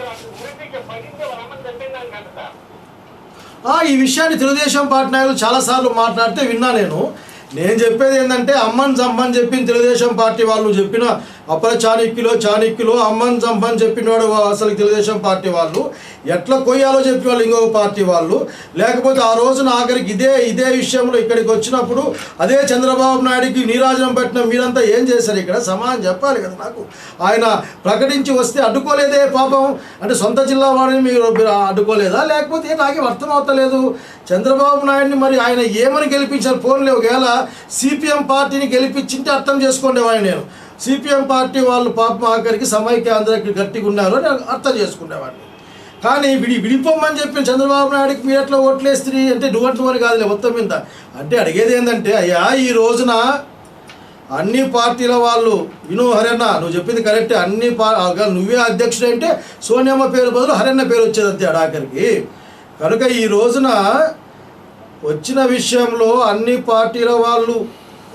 అసలు గురించి పడింది వాళ్ళ అమ్మని చెప్పిందని కదా సార్. ఈ విషయాన్ని తెలుగుదేశం పార్టీ నాయకులు చాలాసార్లు మాట్లాడితే విన్నా నేను చెప్పేది ఏంటంటే అమ్మని జమ్మని చెప్పింది తెలుగుదేశం పార్టీ వాళ్ళు, చెప్పిన అప్పల చాణక్యులు అమ్మని జమ్మని చెప్పినవాడు అసలు తెలుగుదేశం పార్టీ వాళ్ళు, ఎట్లా కొయ్యాలో చెప్పిన వాళ్ళు ఇంకొక పార్టీ వాళ్ళు, లేకపోతే ఆ రోజున ఆఖరికి ఇదే విషయంలో ఇక్కడికి వచ్చినప్పుడు అదే చంద్రబాబు నాయుడికి నీరాజనం పట్టిన మీరంతా ఏం చేశారు ఇక్కడ సమాధానం చెప్పాలి కదా నాకు. ఆయన ప్రకటించి వస్తే అడ్డుకోలేదే పాపం, అంటే సొంత జిల్లా వాడిని మీరు అడ్డుకోలేదా, లేకపోతే నాకేం అర్థం అవుతలేదు. చంద్రబాబు నాయుడిని మరి ఆయన ఏమని గెలిపించారు? ఫోన్లే ఒకవేళ సిపిఎం పార్టీని గెలిపించింటే అర్థం చేసుకునేవాడిని నేను. సిపిఎం పార్టీ వాళ్ళు పాపం ఆఖరికి సమైక్య ఆంధ్రకి గట్టిగా ఉన్నారు అని అర్థం చేసుకునేవాడిని. కానీ విడిపోమని చెప్పిన చంద్రబాబు నాయుడికి మీరు ఎట్లా ఓట్లేస్త్రీ అంటే నువ్వని కాదులే మొత్తం మీద. అంటే అడిగేది ఏంటంటే అయ్యా ఈ రోజున అన్ని పార్టీల వాళ్ళు హరన్న నువ్వు చెప్పింది కరెక్టే, అన్ని నువ్వే అధ్యక్షుడు అంటే సోనియమ్మ పేరు బదులు హరన్న పేరు వచ్చేది అంతే ఆఖరికి. కనుక ఈ రోజున వచ్చిన విషయంలో అన్ని పార్టీల వాళ్ళు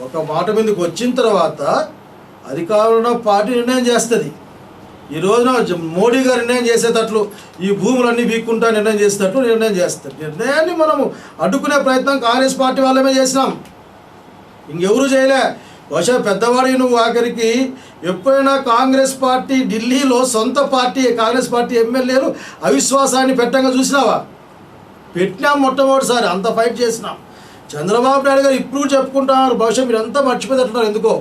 ఒక మాట మీదకి వచ్చిన తర్వాత అధికారుల పార్టీ నిర్ణయం చేస్తుంది. ఈ రోజున మోడీ గారు నిర్ణయం చేసేటట్లు ఈ భూములన్నీ వీక్కుంటా నిర్ణయం చేసేటట్లు నిర్ణయం చేస్తారు. నిర్ణయాన్ని మనము అడ్డుకునే ప్రయత్నం కాంగ్రెస్ పార్టీ వాళ్ళమే చేసినాం, ఇంకెవరు చేయలే. బహుశా పెద్దవాడికి నువ్వు ఆఖరికి ఎప్పుడైనా కాంగ్రెస్ పార్టీ ఢిల్లీలో సొంత పార్టీ కాంగ్రెస్ పార్టీ ఎమ్మెల్యేలు అవిశ్వాసాన్ని పెట్టంగా చూసినావా? పెట్టినాం మొట్టమొదటిసారి, అంత ఫైట్ చేసినాం. చంద్రబాబు నాయుడు గారు ఇప్పుడు చెప్పుకుంటున్నారు, బహుశా మీరు అంతా మర్చిపోతున్నారు ఎందుకో.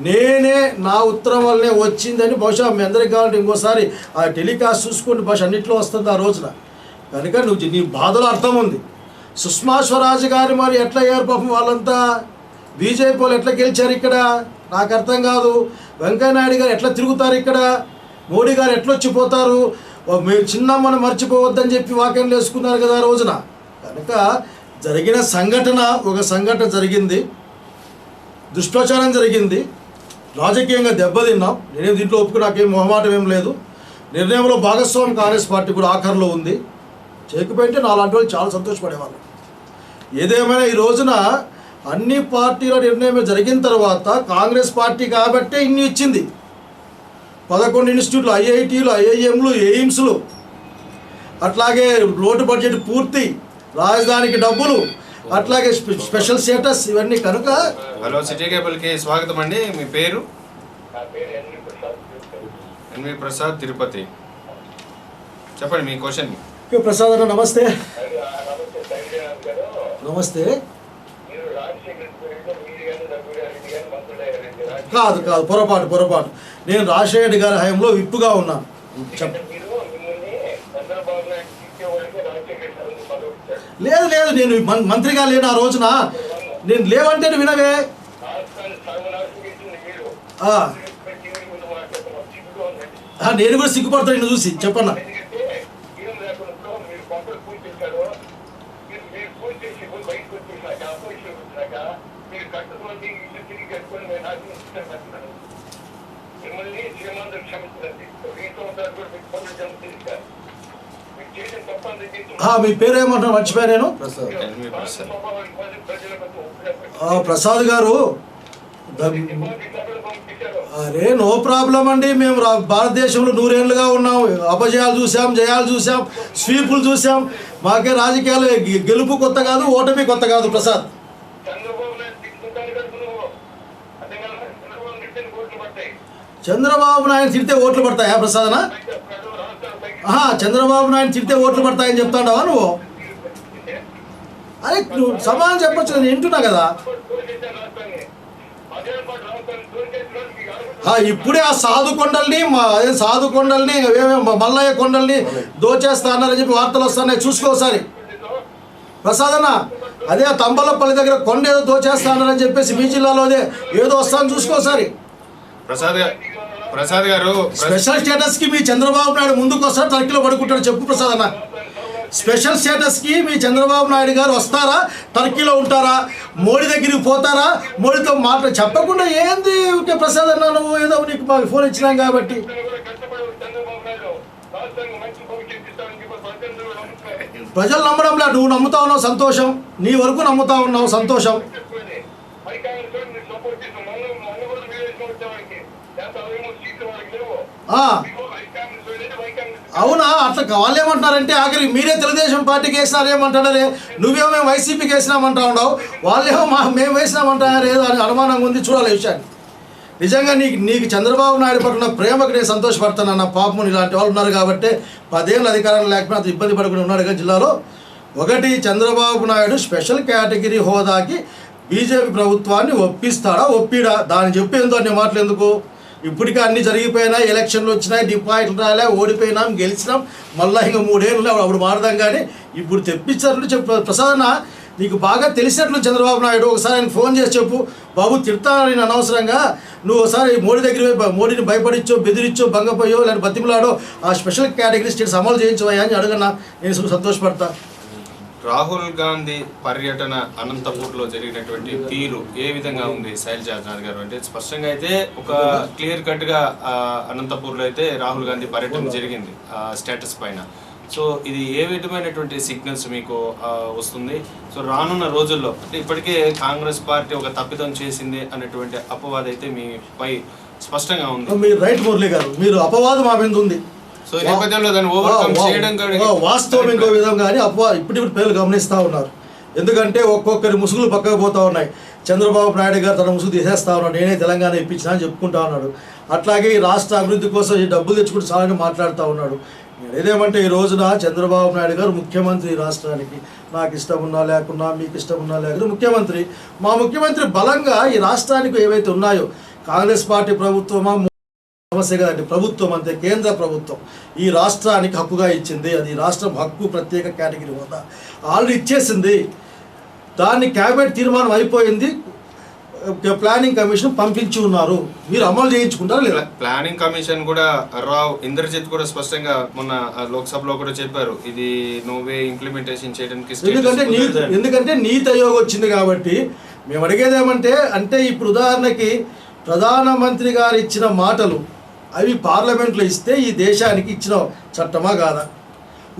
నేనే నా ఉత్తరం వల్లనే వచ్చిందని బహుశా మీ అందరికి కావాలంటే ఇంకోసారి ఆ టెలికాస్ట్ చూసుకుంటే బహుశా అన్నింటిలో వస్తుంది ఆ రోజున. కనుక నీ బాధలో అర్థం ఉంది. సుష్మా స్వరాజ్ గారు మరి ఎట్లా అయ్యారు పాపం, వాళ్ళంతా బీజేపీ వాళ్ళు ఎట్లా గెలిచారు ఇక్కడ నాకు అర్థం కాదు. వెంకయ్యనాయుడు గారు ఎట్లా తిరుగుతారు ఇక్కడ, మోడీ గారు ఎట్లా వచ్చిపోతారు, మీరు చిన్నమ్మను మర్చిపోవద్దని చెప్పి వాక్యాలు వేసుకున్నారు కదా ఆ రోజున. కనుక జరిగిన ఒక సంఘటన జరిగింది, దుష్ప్రచారం జరిగింది, రాజకీయంగా దెబ్బతిన్నాం. నేనేం దీంట్లో ఒప్పుకు నాకేం మొహమాటం ఏం లేదు. నిర్ణయంలో భాగస్వామి కాంగ్రెస్ పార్టీ కూడా ఆఖరిలో ఉంది. చేయకపోయింటే నాలాంటి వాళ్ళు చాలా సంతోషపడేవాళ్ళు. ఏదేమైనా ఈ రోజున అన్ని పార్టీల నిర్ణయం జరిగిన తర్వాత కాంగ్రెస్ పార్టీ కాబట్టే ఇన్ని ఇచ్చింది. 11 ఇన్స్టిట్యూట్లు, ఐఐటీలు, ఐఐఎంలు, ఎయిమ్స్లు, అట్లాగే లోటు బడ్జెట్ పూర్తి, రాజధానికి డబ్బులు, అట్లాగే స్పెషల్ స్టేటస్ ఇవన్నీ. కనుక హలో సిటీ కేబుల్కి స్వాగతం అండి. మీ పేరు? నా పేరు ఎన్వి ప్రసాద్, తిరుపతి. చెప్పండి మీ క్వశ్చన్. ప్రసాద్ అన్న నమస్తే. నమస్తే సైన్యారాయణ గారు. నమస్తే. మీరు రాజశేఖర్ మీరు కానీ రఘువీరారెడ్డి గారు మంత్రులు కాదు పొరపాటు. నేను రాజశేఖర్ గారి హయాంలో విప్పుగా ఉన్నాను. మీరు మిమ్మల్ని చంద్రబాబు నాయుడు తీసేవాళ్ళకి రాజశేఖర్ గారు పదవి ఇచ్చాడు. లేదు నేను మంత్రిగా లేను ఆ రోజున. నేను లేవంటే వినవే. రాష్ట్రాన్ని సర్వనాశనం చేసింది మీరు. ముందు మాట్లాడుతున్నాం, సిగ్గుగా ఉందండి. నేను కూడా సిగ్గుపడతాను నిన్ను చూసి. చెప్పన్నా. ఎందుకంటే ఏం లేకుండా మీరు పంటలు పూజ చేశారు, మీరు పూజ చేసి బయటకు వచ్చేసాక అపోజిషన్ వచ్చినాక మీరు కట్టుకోండి ఇల్లు తిరిగి కట్టుకొని నేను ఆశిస్తున్నాను. మిమ్మల్ని శ్రీమంతులు క్షమించండి. 2 సంవత్సరాలు కూడా మీకు పనులు జరుగుతుంది సార్. మీరు చేసిన తప్పని మీ పేరు ఏమంటారు మర్చిపోయా నేను. ప్రసాద్ గారు. అరే నో ప్రాబ్లం అండి. మేము భారతదేశంలో 100 ఏళ్ళుగా ఉన్నాం. అపజయాలు చూసాం, జయాలు చూసాం, స్వీపులు చూసాం. మాకే రాజకీయాలు గెలుపు కొత్త కాదు, ఓటమి కొత్త కాదు. ప్రసాద్, చంద్రబాబు నాయుడు తిడితే ఓట్లు పడతాయా ప్రసాదనా? చంద్రబాబు నాయుడు తిడితే ఓట్లు పడతాయని చెప్తాడావా నువ్వు? అరే నువ్వు సమాధానం చెప్పొచ్చు, నేను వింటున్నా కదా. ఇప్పుడే ఆ సాధు కొండల్ని మల్లయ్య కొండల్ని దోచేస్తా అన్నారని చెప్పి వార్తలు వస్తున్నాయి, చూసుకోసారి. ప్రసాద్ అన్న, అదే ఆ తంబలపల్లి దగ్గర కొండ ఏదో దోచేస్తా అన్నారని చెప్పేసి మీ జిల్లాలో ఏదో వస్తాను చూసుకోసారి. ప్రసాద్ గారు, స్పెషల్ స్టేటస్ కి మీ చంద్రబాబు నాయుడు ముందుకు వస్తాడు, టర్కీలో పడుకుంటాడు. చెప్పు ప్రసాద్ అన్న, స్పెషల్ స్టేటస్ కి మీ చంద్రబాబు నాయుడు గారు వస్తారా, టర్కీలో ఉంటారా, మోడీ దగ్గరికి పోతారా, మోడీతో చెప్పకుండా ఏంది ప్రసాద్ అన్న నువ్వు? ఏదో నీకు మాకు ఫోన్ ఇచ్చినాం కాబట్టి. ప్రజలు నమ్మడంలా, నువ్వు నమ్ముతా ఉన్నావు సంతోషం, నీ వరకు నమ్ముతా ఉన్నావు సంతోషం. అవునా? అట్లా వాళ్ళు ఏమంటున్నారంటే ఆఖరికి మీరే తెలుగుదేశం పార్టీకి వేసినారు ఏమంటారే, నువ్వేమో మేము వైసీపీకి వేసినామంటా ఉన్నావు, వాళ్ళేమో మేము వేసినామంటారు ఏదో అని అనుమానంగా ఉంది. చూడాలి విషయాన్ని. నిజంగా నీకు చంద్రబాబు నాయుడు పట్ల ప్రేమకు నేను సంతోషపడతానన్న. పాపం ఇలాంటి వాళ్ళు ఉన్నారు కాబట్టి 10 ఏళ్ళు అధికారం లేకపోయినా అంత ఇబ్బంది పడుకుని ఉన్నాడు కదా జిల్లాలో. ఒకటి, చంద్రబాబు నాయుడు స్పెషల్ కేటగిరీ హోదాకి బీజేపీ ప్రభుత్వాన్ని ఒప్పిస్తాడా ఒప్పిడా? దాన్ని చెప్పేందుకు అన్ని మాటలు ఎందుకు? ఇప్పటికే అన్నీ జరిగిపోయినాయి, ఎలక్షన్లు వచ్చినాయి, డిపాజిట్లు రాలే, ఓడిపోయినాం, గెలిచినాం, మళ్ళీ ఇంకా 3 ఏళ్ళు అప్పుడు మారదాం. కానీ ఇప్పుడు తెప్పించారు చెప్పు. ప్రసాదన నీకు బాగా తెలిసినట్లు చంద్రబాబు నాయుడు, ఒకసారి ఆయన ఫోన్ చేసి చెప్పు, బాబు తిడతాను నేను అనవసరంగా, నువ్వు ఒకసారి మోడీ దగ్గర మోడీని భయపడిచ్చో, బెదిరించో, భంగపోయో, లేదా బతిమలాడో ఆ స్పెషల్ కేటగిరీ స్టేట్స్ అమలు చేయించవయ్యా అని అడగన్నా, నేను సంతోషపడతా. రాహుల్ గాంధీ పర్యటన అనంతపూర్లో జరిగినటువంటి తీరు ఏ విధంగా ఉంది శైలజానాథ్ గారు? అంటే స్పష్టంగా అయితే ఒక క్లియర్ కట్గా అనంతపూర్లో అయితే రాహుల్ గాంధీ పర్యటన జరిగింది స్టేటస్ పైన. సో ఇది ఏ విధమైనటువంటి సిగ్నల్స్ మీకు వస్తుంది? సో రానున్న రోజుల్లో అంటే ఇప్పటికే కాంగ్రెస్ పార్టీ ఒక తప్పిదం చేసింది అనేటువంటి అపవాదం అయితే మీపై స్పష్టంగా ఉంది. మీరు రైట్ మురళి గారు, మీరు అపవాదం మా మీద ఉంది. సో ఈ నేపథ్యంలో దాన్ని ఓవర్కమ్ చేయడం వాస్తవం ఇంకో విధంగా కానీ ఇప్పుడు పేర్లు గమనిస్తూ ఉన్నారు. ఎందుకంటే ఒక్కొక్కరి ముసుగులు పక్కకు పోతూ ఉన్నాయి. చంద్రబాబు నాయుడు గారు తన ముసుగు తీసేస్తా ఉన్నాడు, నేనే తెలంగాణ ఇప్పించినా అని చెప్పుకుంటా ఉన్నాడు. అట్లాగే ఈ రాష్ట్ర అభివృద్ధి కోసం ఈ డబ్బులు తెచ్చుకుంటూ చాలని మాట్లాడుతూ ఉన్నాడు. ఏదేమంటే ఈ రోజున చంద్రబాబు నాయుడు గారు ముఖ్యమంత్రి రాష్ట్రానికి, నాకు ఇష్టం ఉన్నా లేకున్నా, మీకు ఇష్టం ఉన్నా లేకున్నా ముఖ్యమంత్రి. మా ముఖ్యమంత్రి బలంగా ఈ రాష్ట్రానికి ఏవైతే ఉన్నాయో, కాంగ్రెస్ పార్టీ ప్రభుత్వమా సమస్య కదండి, ప్రభుత్వం అంతే, కేంద్ర ప్రభుత్వం ఈ రాష్ట్రానికి హక్కుగా ఇచ్చింది. అది రాష్ట్రం హక్కు, ప్రత్యేక కేటగిరీ హోదా ఆల్రెడీ ఇచ్చేసింది. దాన్ని క్యాబినెట్ తీర్మానం అయిపోయింది, ప్లానింగ్ కమిషన్ పంపించి ఉన్నారు. మీరు అమలు చేయించుకుంటారా లేదా? ప్లానింగ్ కమిషన్ కూడా రావ్ ఇంద్రజిత్ కూడా స్పష్టంగా మొన్న లోక్సభలో కూడా చెప్పారు, ఇది నువ్వే ఇంప్లిమెంటేషన్ చేయడానికి. ఎందుకంటే నీతి ఆయోగ్ వచ్చింది కాబట్టి మేము అడిగేది ఏమంటే, అంటే ఇప్పుడు ఉదాహరణకి ప్రధానమంత్రి గారు ఇచ్చిన మాటలు అవి పార్లమెంట్లో ఇస్తే ఈ దేశానికి ఇచ్చిన చట్టమా కాదా?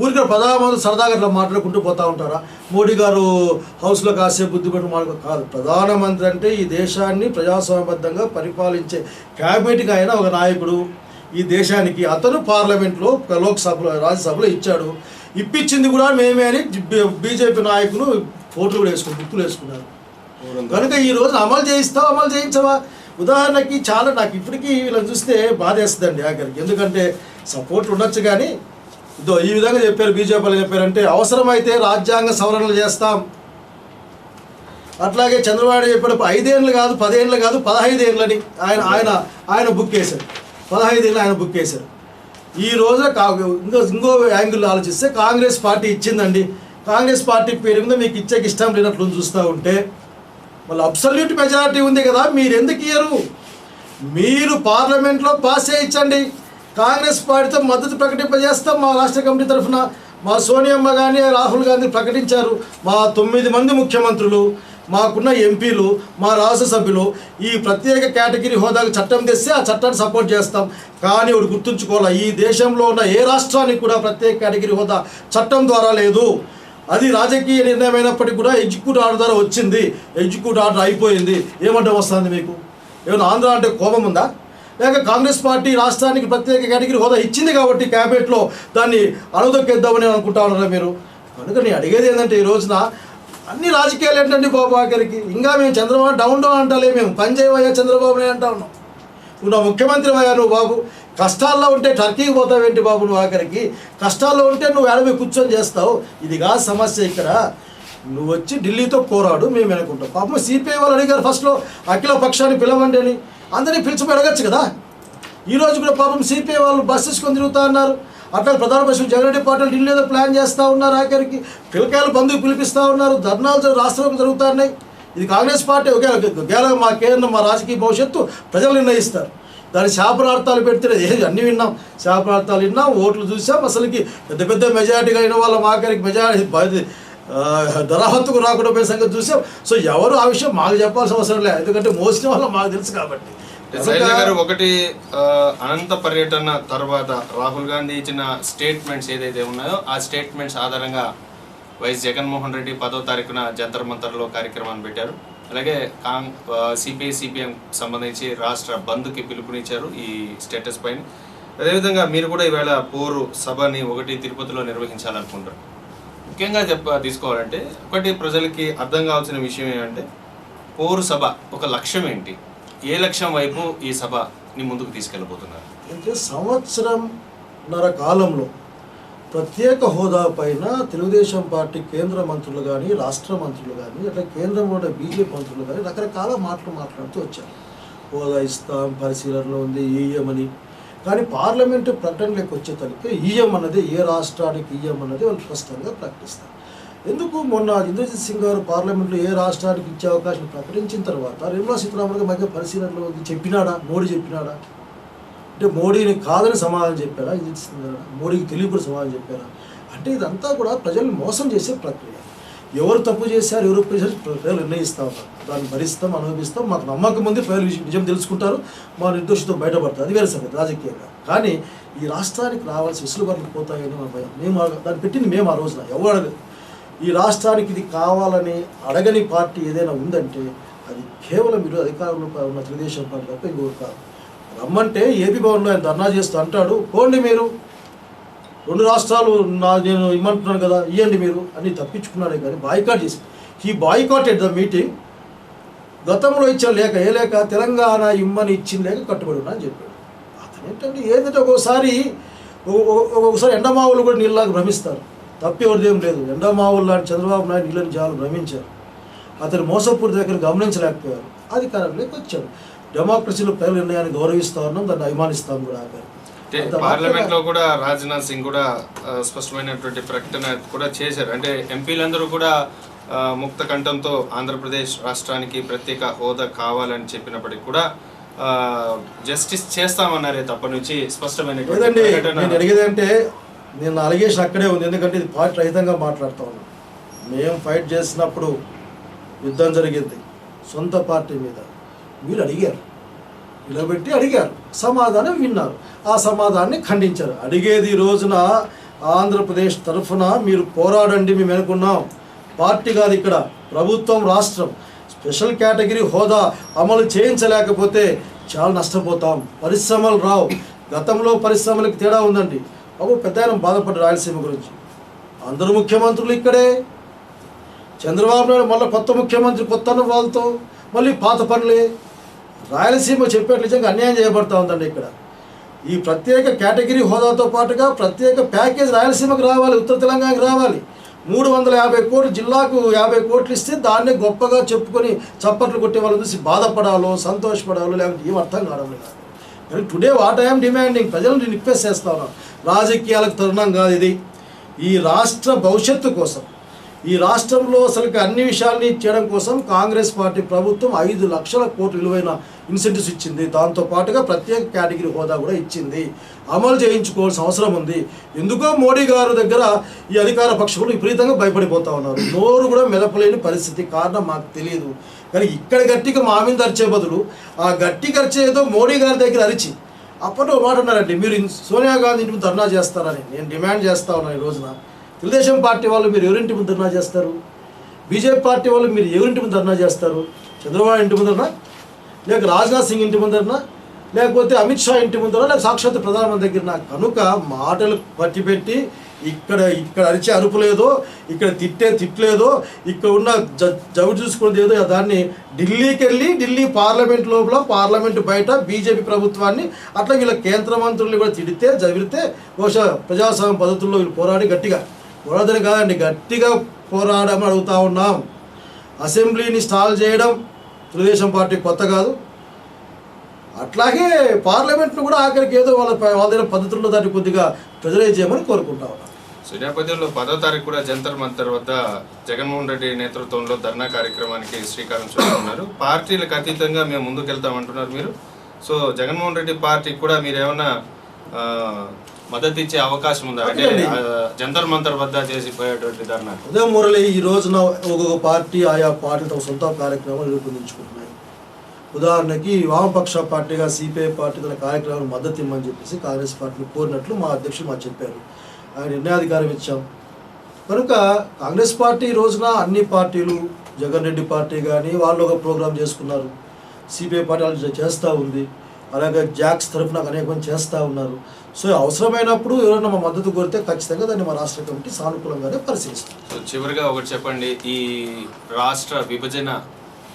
ఊరికే ప్రధానమంత్రి సరదాగా అట్లా మాట్లాడుకుంటూ పోతూ ఉంటారా? మోడీ గారు హౌస్లో కాసేపు బుద్ధి పెట్టి మాట్లాడు కాదు. ప్రధానమంత్రి అంటే ఈ దేశాన్ని ప్రజాస్వామ్యబద్ధంగా పరిపాలించే క్యాబినెట్కి ఆయన ఒక నాయకుడు ఈ దేశానికి. అతను పార్లమెంట్లో, లోక్సభలో, రాజ్యసభలో ఇచ్చాడు. ఇప్పించింది కూడా మేమే అని బీజేపీ నాయకులు ఫోటోలు గుర్తులు వేసుకున్నారు. కనుక ఈ రోజు అమలు చేయిస్తావా, అమలు చేయించవా? ఉదాహరణకి చాలా నాకు ఇప్పటికీ వీళ్ళని చూస్తే బాధేస్తుందండి ఆఖరికి. ఎందుకంటే సపోర్ట్లు ఉండొచ్చు కానీ ఇదో ఈ విధంగా చెప్పారు, బీజేపీ వాళ్ళు చెప్పారంటే అవసరమైతే రాజ్యాంగ సవరణలు చేస్తాం. అట్లాగే చంద్రబాబు చెప్పాడు 5 ఏళ్ళు కాదు, 10 ఏళ్ళు కాదు, 15 ఏళ్ళని ఆయన బుక్ చేశారు. 15 ఏళ్ళు ఆయన బుక్ చేశారు. ఈ రోజున ఇంకో యాంగిల్ ఆలోచిస్తే కాంగ్రెస్ పార్టీ ఇచ్చిందండి. కాంగ్రెస్ పార్టీ పేరు మీద మీకు ఇచ్చేకి ఇష్టం లేనట్లు చూస్తూ ఉంటే మళ్ళీ అబ్సల్యూట్ మెజారిటీ ఉంది కదా, మీరు ఎందుకు ఇయ్యరు? మీరు పార్లమెంట్లో పాస్ చేయించండి. కాంగ్రెస్ పార్టీతో మద్దతు ప్రకటింపజేస్తాం. మా రాష్ట్ర కమిటీ తరఫున మా సోనియమ్మ కానీ రాహుల్ గాంధీ ప్రకటించారు. మా 9 మంది ముఖ్యమంత్రులు, మాకున్న ఎంపీలు, మా రాజ్యసభ్యులు ఈ ప్రత్యేక కేటగిరీ హోదాకు చట్టం తెస్తే ఆ చట్టాన్ని సపోర్ట్ చేస్తాం. కానీ ఒకటి గుర్తుంచుకోవాలి, ఈ దేశంలో ఉన్న ఏ రాష్ట్రానికి కూడా ప్రత్యేక కేటగిరీ హోదా చట్టం ద్వారా లేదు. అది రాజకీయ నిర్ణయం అయినప్పటికీ కూడా ఎగ్జిక్యూటివ్ ఆర్డర్ ద్వారా వచ్చింది. ఎగ్జిక్యూటివ్ ఆర్డర్ అయిపోయింది. ఏమంటే వస్తుంది మీకు? ఏమైనా ఆంధ్ర అంటే కోపం ఉందా? లేక కాంగ్రెస్ పార్టీ రాష్ట్రానికి ప్రత్యేక కేటగిరీ హోదా ఇచ్చింది కాబట్టి క్యాబినెట్లో దాన్ని అణుదొక్కేద్దామని అనుకుంటా ఉన్నారా మీరు? కనుక నేను అడిగేది ఏంటంటే ఈ రోజున అన్ని రాజకీయాలు ఏంటండి బాబు ఆఖరికి. ఇంకా మేము చంద్రబాబు డౌన్ అంటాలే, మేము పని చేయవయ్యా చంద్రబాబునే అంటా ఉన్నాం. నువ్వు నా ముఖ్యమంత్రి అయ్యా, నువ్వు బాబు కష్టాల్లో ఉంటే టర్కీకి పోతావేంటి బాబు? నువ్వు ఆఖరికి కష్టాల్లో ఉంటే నువ్వు ఎడమే కూర్చొని చేస్తావు. ఇది కాదు సమస్య ఇక్కడ. నువ్వు వచ్చి ఢిల్లీతో పోరాడు, మేము అనుకుంటాం. పాపం సిపిఐ వాళ్ళు అడిగారు ఫస్ట్లో అఖిల పక్షాన్ని పిలవండి అని. అందరినీ పిలిచిపోయి అడగచ్చు కదా. ఈరోజు కూడా పాపం సిపిఐ వాళ్ళు బస్ తీసుకొని తిరుగుతూ అన్నారు. అట్లా ప్రధాన పక్షం జగన్రెడ్డి పార్టీలు ఢిల్లీలో ప్లాన్ చేస్తూ ఉన్నారు. ఆఖరికి పిల్లకాయలు బంధువు పిలిపిస్తూ ఉన్నారు. ధర్నాలు రాష్ట్రంలో జరుగుతున్నాయి. ఇది కాంగ్రెస్ పార్టీ ఒకేలా మా కేంద్రం, మా రాజకీయ భవిష్యత్తు ప్రజలు నిర్ణయిస్తారు. దాని శాపనార్థాలు పెడితే అన్నీ విన్నాం, శాపనార్థాలు విన్నాం, ఓట్లు చూసాం. అసలుకి పెద్ద పెద్ద మెజారిటీగా అయిన వాళ్ళ ఆఖరికి మెజారిటీ ధరాహత్తుకు రాకుండా పోయే సంగతి చూసాం. సో ఎవరు ఆ విషయం మాకు చెప్పాల్సిన అవసరం లేదు, ఎందుకంటే మోసిన వాళ్ళ మాకు తెలుసు కాబట్టి. ఒకటి అనంత పర్యటన తర్వాత రాహుల్ గాంధీ ఇచ్చిన స్టేట్మెంట్స్ ఏదైతే ఉన్నాయో ఆ స్టేట్మెంట్స్ ఆధారంగా వైఎస్ జగన్మోహన్ రెడ్డి 10వ తారీఖున జంతర్ మంతర్లో కార్యక్రమాన్ని పెట్టారు. అలాగే సిపిఐ సిపిఎం సంబంధించి రాష్ట్ర బంద్కి పిలుపునిచ్చారు ఈ స్టేటస్ పైన. అదేవిధంగా మీరు కూడా ఈవేళ పోరు సభని ఒకటి తిరుపతిలో నిర్వహించాలనుకుంటారు. ముఖ్యంగా తీసుకోవాలంటే ఒకటి ప్రజలకి అర్థం కావాల్సిన విషయం ఏంటంటే పోరు సభ ఒక లక్ష్యం ఏంటి, ఏ లక్ష్యం వైపు ఈ సభని ముందుకు తీసుకెళ్ళబోతున్నారు? అయితే సంవత్సరంన్నర కాలంలో ప్రత్యేక హోదా పైన తెలుగుదేశం పార్టీ కేంద్ర మంత్రులు కానీ రాష్ట్ర మంత్రులు కానీ అట్లా కేంద్రంలో బీజేపీ మంత్రులు కానీ రకరకాల మాటలు మాట్లాడుతూ వచ్చారు. హోదా ఇస్తాం, పరిశీలనలో ఉంది, ఈఎంని. కానీ పార్లమెంటు ప్రకటనలోకి వచ్చేసరికి ఈఎం అన్నది ఏ రాష్ట్రానికి ఈఎం అన్నది వాళ్ళు స్పష్టంగా ప్రకటిస్తారు. ఎందుకు మొన్న ఇంద్రజిత్ సింగ్ గారు పార్లమెంట్లో ఏ రాష్ట్రానికి ఇచ్చే అవకాశం ప్రకటించిన తర్వాత నిర్మలా సీతారామన్ గారి మధ్య పరిశీలనలో ఉంది చెప్పినాడా? మోడీ చెప్పినాడా? అంటే మోడీని కాదని సమాధానం చెప్పారా? ఇంద్రజిత్ సింగ్ గారు మోడీకి తెలియకుండా సమాధానం చెప్పారా? అంటే ఇదంతా కూడా ప్రజల్ని మోసం చేసే ప్రక్రియ. ఎవరు తప్పు చేశారు, ఎవరు ప్రజలు నిర్ణయిస్తూ ఉన్నారు. దాన్ని భరిస్తాం, అనుభవిస్తాం. మాకు నమ్మకం ఉంది, ప్రజలు నిజం తెలుసుకుంటారు, మా నిర్దోషితో బయటపడతారు. అది వేరే సంగతి రాజకీయంగా. కానీ ఈ రాష్ట్రానికి రావాల్సిన వెసులుబాట్లు పోతాయని మన భయం. మేము దాన్ని పెట్టింది మేము ఆ రోజున ఎవరు అడగదు. ఈ రాష్ట్రానికి ఇది కావాలని అడగని పార్టీ ఏదైనా ఉందంటే అది కేవలం మీరు అధికారంలో ఉన్న తెలుగుదేశం పార్టీ తప్ప ఇంకొకరు కాదు. రమ్మంటే ఏపీ భవన్లో ఆయన ధర్నా చేస్తూ అంటాడు, పోండి మీరు 2 రాష్ట్రాలు నేను ఇమ్మంటున్నాను కదా, ఇవ్వండి మీరు అని తప్పించుకున్నాడే కానీ బాయ్కాట్ చేసి ఈ బాయ్కాట్ ఎట్ ద మీటింగ్. గతంలో ఇచ్చిన లేఖ ఏ లేఖ? తెలంగాణ ఇమ్మని ఇచ్చిన లేఖ కట్టుబడి ఉన్నా అని చెప్పాడు. అతను ఏంటంటే ఒక్కొక్కసారి ఎండమావులు కూడా నీళ్ళలాగా భ్రమిస్తారు. తప్పి ఎవరిదేం లేదు. ఎండమావులు లాంటి చంద్రబాబు నాయుడు నీళ్ళని చాలా భ్రమించారు. అతను మోసపూరి దగ్గర గమనించలేకపోయారు. అధికారంలోకి వచ్చాడు. డెమోక్రసీలో ప్రజల నిర్ణయాన్ని గౌరవిస్తా ఉన్నాం, దాన్ని అభిమానిస్తాం కూడా. పార్లమెంట్ లో కూడా రాజ్నాథ్ సింగ్ కూడా స్పష్టమైనటువంటి ప్రకటన కూడా చేశారు. అంటే ఎంపీలందరూ కూడా ముక్త కంఠంతో ఆంధ్రప్రదేశ్ రాష్ట్రానికి ప్రత్యేక హోదా కావాలని చెప్పినప్పటికీ కూడా జస్టిస్ చేస్తామన్నారే తప్ప నుంచి స్పష్టమైన నేను అడిగేదంటే నేను అలిగేషన్ అక్కడే ఉంది. ఎందుకంటే ఇది పార్టీ రహితంగా మాట్లాడుతూ ఉన్నాం. మేము ఫైట్ చేసినప్పుడు యుద్ధం జరిగింది సొంత పార్టీ మీద. మీరు అడిగారు, నిలబెట్టి అడిగారు, సమాధానం విన్నారు, ఆ సమాధానాన్ని ఖండించారు. అడిగేది ఈ రోజున ఆంధ్రప్రదేశ్ తరఫున మీరు పోరాడండి, మేము అనుకున్నాం. పార్టీ కాదు ఇక్కడ, ప్రభుత్వం, రాష్ట్రం. స్పెషల్ కేటగిరీ హోదా అమలు చేయించలేకపోతే చాలా నష్టపోతాం, పరిశ్రమలు రావు. గతంలో పరిశ్రమలకు తేడా ఉందండి. బాబు పెద్ద ఆయన బాధపడ్డ రాయలసీమ గురించి. అందరూ ముఖ్యమంత్రులు ఇక్కడే. చంద్రబాబు నాయుడు మళ్ళీ కొత్త ముఖ్యమంత్రి, కొత్త వాళ్ళతో మళ్ళీ పాత పనులే. రాయలసీమ చెప్పేట్లు నిజంగా అన్యాయం చేయబడతా ఉందండి ఇక్కడ. ఈ ప్రత్యేక కేటగిరీ హోదాతో పాటుగా ప్రత్యేక ప్యాకేజ్ రాయలసీమకు రావాలి, ఉత్తర తెలంగాణకు రావాలి. 350 కోట్లు జిల్లాకు 50 కోట్లు ఇస్తే దాన్నే గొప్పగా చెప్పుకొని చప్పట్లు కొట్టే వాళ్ళు చూసి బాధపడాలో సంతోషపడాలో లేకపోతే ఏం అర్థం కావడం లేదు. కానీ టుడే వాట్ ఐఎమ్ డిమాండింగ్, ప్రజలను రిక్వెస్ట్ చేస్తా ఉన్నాను, రాజకీయాలకు తరుణం కాదు ఇది. ఈ రాష్ట్ర భవిష్యత్తు కోసం, ఈ రాష్ట్రంలో అసలు అన్ని విషయాల్ని చేయడం కోసం కాంగ్రెస్ పార్టీ ప్రభుత్వం 5 లక్షల కోట్ల విలువైన ఇన్సెంటివ్స్ ఇచ్చింది. దాంతోపాటుగా ప్రత్యేక కేటగిరీ హోదా కూడా ఇచ్చింది. అమలు చేయించుకోవాల్సిన అవసరం ఉంది. ఎందుకో మోడీ గారు దగ్గర ఈ అధికార పక్షులు విపరీతంగా భయపడిపోతూ ఉన్నారు. నోరు కూడా మెదపలేని పరిస్థితి. కారణం మాకు తెలియదు. కానీ ఇక్కడ గట్టిగా మా మీద అరిచే బదులు ఆ గట్టి అరిచేదో మోడీ గారి దగ్గర అరిచి అప్పట్లో మాట అన్నారండి, మీరు సోనియా గాంధీ ఇంటి ముందు ధర్నా చేస్తారని. నేను డిమాండ్ చేస్తా ఉన్నాను ఈ రోజున. తెలుగుదేశం పార్టీ వాళ్ళు మీరు ఎవరింటి ముందు ధర్నా చేస్తారు? బీజేపీ పార్టీ వాళ్ళు మీరు ఎవరింటి ముందు ధర్నా చేస్తారు? చంద్రబాబు ఇంటి ముందరనా, లేక రాజ్నాథ్ సింగ్ ఇంటి ముందరనా, లేకపోతే అమిత్ షా ఇంటి ముందరనా, లేక సాక్షాత్ ప్రధానమంత్రి దగ్గర? కనుక మాటలు పట్టిపెట్టి ఇక్కడ అరిచే అరుపు లేదో, ఇక్కడ తిట్లేదో, ఇక్కడ ఉన్న జవి చూసుకునేది ఏదో, దాన్ని ఢిల్లీకి వెళ్ళి ఢిల్లీ పార్లమెంట్ లోపల, పార్లమెంటు బయట బీజేపీ ప్రభుత్వాన్ని అట్లా వీళ్ళ కేంద్ర మంత్రులు కూడా జవిరితే బహుశా ప్రజాస్వామ్య పద్ధతుల్లో వీళ్ళు పోరాడి గట్టిగా పోరాడని కాదండి, గట్టిగా పోరాడమని అడుగుతూ ఉన్నాం. అసెంబ్లీని స్టాల్ చేయడం తెలుగుదేశం పార్టీ కొత్త కాదు. అట్లాగే పార్లమెంట్ను కూడా ఆఖరికి ఏదో వాళ్ళ పద్ధతుల్లో దాన్ని కొద్దిగా ప్రెజరైజ్ చేయమని కోరుకుంటా ఉన్నాం. సో ఈ నేపథ్యంలో 10వ తారీఖు కూడా జంతర్ మంతర్ వద్ద జగన్మోహన్ రెడ్డి నేతృత్వంలో ధర్నా కార్యక్రమానికి శ్రీకారం చుడుతున్నారు. పార్టీలకు అతీతంగా మేము ముందుకెళ్తామంటున్నారు మీరు. సో జగన్మోహన్ రెడ్డి పార్టీకి కూడా మీరు ఏమైనా మద్దతు ఇచ్చే అవకాశం ఉందా? అంటే జంతర్ మంతర్ వద్ద చేసిపోయేటువంటి ధర్నా. ఉదయం మురళి ఈ రోజున ఒక్కొక్క పార్టీ ఆయా పార్టీ తమ సొంత కార్యక్రమాలు రూపొందించుకుంటున్నాయి. ఉదాహరణకి వామపక్ష పార్టీగా సిపిఐ పార్టీ తన కార్యక్రమాలకు మద్దతు ఇవ్వమని చెప్పేసి కాంగ్రెస్ పార్టీని కోరినట్లు మా అధ్యక్షులు మాకు చెప్పారు. ఆయన నిర్ణయాధికారం ఇచ్చాం. కనుక కాంగ్రెస్ పార్టీ ఈ రోజున అన్ని పార్టీలు, జగన్ రెడ్డి పార్టీ కానీ వాళ్ళు ఒక ప్రోగ్రాం చేసుకున్నారు, సిపిఐ పార్టీ వాళ్ళు చేస్తూ ఉంది. అలాగే జాక్స్ తరఫున నాకు అనేక మంది చేస్తూ ఉన్నారు. సో అవసరమైనప్పుడు ఎవరైనా మా మద్దతు కోరితే ఖచ్చితంగా దాన్ని మా రాష్ట్ర కమిటీ సానుకూలంగానే పరిశీలిస్తుంది. సో చివరిగా ఒకటి చెప్పండి, ఈ రాష్ట్ర విభజన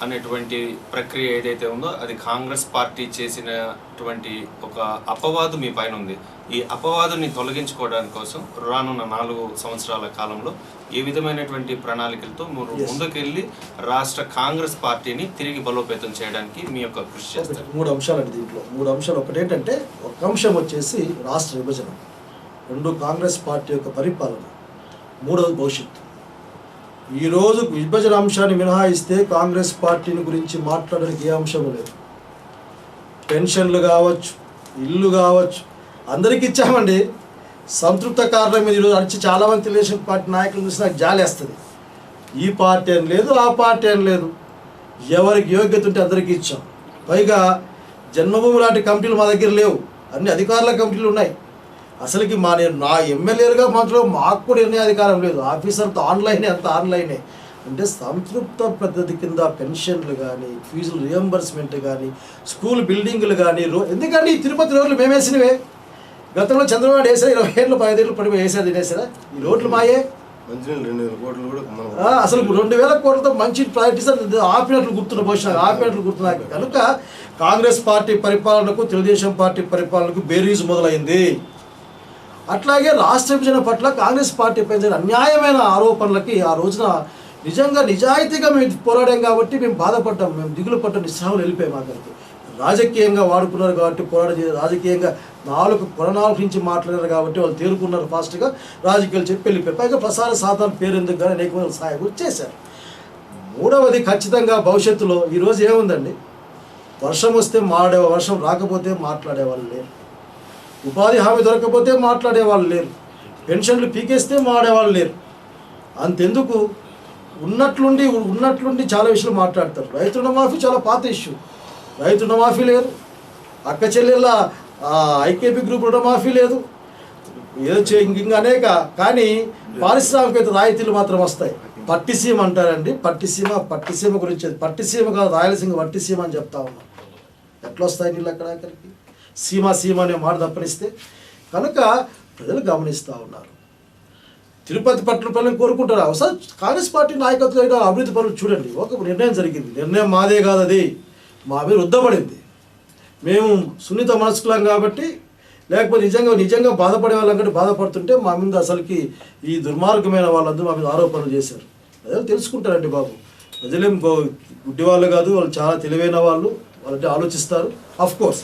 అనేటువంటి ప్రక్రియ ఏదైతే ఉందో అది కాంగ్రెస్ పార్టీ చేసినటువంటి ఒక అపవాదు మీ పైన ఉంది. ఈ అపవాదుని తొలగించుకోవడానికి కోసం రానున్న 4 సంవత్సరాల కాలంలో ఏ విధమైనటువంటి ప్రణాళికలతో ముందుకెళ్ళి రాష్ట్ర కాంగ్రెస్ పార్టీని తిరిగి బలోపేతం చేయడానికి మీ యొక్క కృషి చేస్తారు? 3 అంశాలండి దీంట్లో. 3 అంశాలు. ఒకటేంటంటే ఒక అంశం వచ్చేసి రాష్ట్ర విభజన, 2 కాంగ్రెస్ పార్టీ యొక్క పరిపాలన, 3వది భవిష్యత్తు. ఈరోజు విభజన అంశాన్ని మినహాయిస్తే కాంగ్రెస్ పార్టీని గురించి మాట్లాడడానికి ఏ అంశం లేదు. పెన్షన్లు కావచ్చు, ఇల్లు కావచ్చు, అందరికీ ఇచ్చామండి. సంతృప్త కారణం మీద ఈరోజు అడిచి చాలామంది తెలుగుదేశం పార్టీ నాయకులు చూసి నాకు జాలేస్తుంది. ఈ పార్టీ అని లేదు, ఆ పార్టీ అని లేదు, ఎవరికి యోగ్యత ఉంటే అందరికీ ఇచ్చాం. పైగా జన్మభూమి లాంటి కమిటీలు మా దగ్గర లేవు, అన్ని అధికారుల కమిటీలు ఉన్నాయి. అసలుకి నా ఎమ్మెల్యేలుగా మాత్రం మాకు కూడా ఎన్ని అధికారం లేదు. ఆఫీసర్తో ఆన్లైనే, అంత ఆన్లైనే. అంటే సంతృప్త పద్ధతి కింద పెన్షన్లు కానీ, ఫీజులు రియంబర్స్మెంట్ కానీ, స్కూల్ బిల్డింగ్లు కానీ, ఎందుకంటే ఈ తిరుపతి రోడ్లు మేము వేసినవే. గతంలో చంద్రబాబు వేసా 20 ఏళ్ళు 15 ఏళ్ళు పడి వేసేది తినేసారా? ఈ రోడ్లు మాయే. అసలు 2000 కోట్లతో మంచి ప్రాక్టీస్ ఆపినట్లు గుర్తున్న భవిష్యత్తు ఆపినట్లు గుర్తున్నాయి. కనుక కాంగ్రెస్ పార్టీ పరిపాలనకు తెలుగుదేశం పార్టీ పరిపాలనకు బేరీజు మొదలైంది. అట్లాగే రాష్ట్ర విభజన పట్ల కాంగ్రెస్ పార్టీ పైన అన్యాయమైన ఆరోపణలకి ఆ రోజున నిజంగా నిజాయితీగా మేము పోరాడాం కాబట్టి మేము బాధపడ్డాం, మేము దిగులు పడ్డాం, నిస్సహాలు వెళ్ళిపోయాం. అక్కడికి రాజకీయంగా వాడుకున్నారు కాబట్టి రాజకీయంగా 4 కొరణాల నుంచి మాట్లాడారు కాబట్టి వాళ్ళు తేరుకున్నారు ఫాస్ట్గా, రాజకీయాలు చెప్పి వెళ్ళిపోయారు. పైగా ప్రసార సాధన పేరు ఎందుకు కానీ అనేక మంది సహాయం కూడా చేశారు. 3వది ఖచ్చితంగా భవిష్యత్తులో ఈరోజు ఏముందండి, వర్షం వస్తే వర్షం రాకపోతే మాట్లాడేవాళ్ళు లేరు, ఉపాధి హామీ దొరకకపోతే మాట్లాడేవాళ్ళు లేరు, పెన్షన్లు పీకేస్తే మాట్లాడేవాళ్ళు లేరు. అంతెందుకు ఉన్నట్లుండి చాలా విషయాలు మాట్లాడతారు. రైతు రుణమాఫీ చాలా పాత ఇష్యూ, రైతు రుణమాఫీ లేదు, అక్క చెల్లెళ్ళ ఐకేపీ గ్రూప్ రుణమాఫీ లేదు, ఏదో ఇంకా అనేక. కానీ పారిశ్రామిక రాయితీలు మాత్రం వస్తాయి. పట్టిసీమ అంటారండి, పట్టిసీమ గురించి, పట్టిసీమ కాదు రాయలసీమ పట్టిసీమ అని చెప్తా ఉన్నాం. ఎట్లా వస్తాయి నీళ్ళు అక్కడికి? సీమ అనే మాట తప్పనిస్తే. కనుక ప్రజలు గమనిస్తూ ఉన్నారు. తిరుపతి పట్టణ ప్రజలను కోరుకుంటారు. అవసరం కాంగ్రెస్ పార్టీ నాయకత్వంలో అభివృద్ధి పనులు చూడండి. ఒక నిర్ణయం జరిగింది, నిర్ణయం మాదే కాదు, అది మా మీద రుద్దబడింది. మేము సున్నిత మనస్కులం కాబట్టి, లేకపోతే నిజంగా బాధపడే వాళ్ళం కంటే బాధపడుతుంటే మా మీద అసలుకి ఈ దుర్మార్గమైన వాళ్ళందరూ మా మీద ఆరోపణలు చేశారు. ప్రజలు తెలుసుకుంటారండి బాబు, ప్రజలేం గుడ్డి వాళ్ళు కాదు, వాళ్ళు చాలా తెలివైన వాళ్ళు, వాళ్ళంటే ఆలోచిస్తారు. అఫ్ కోర్స్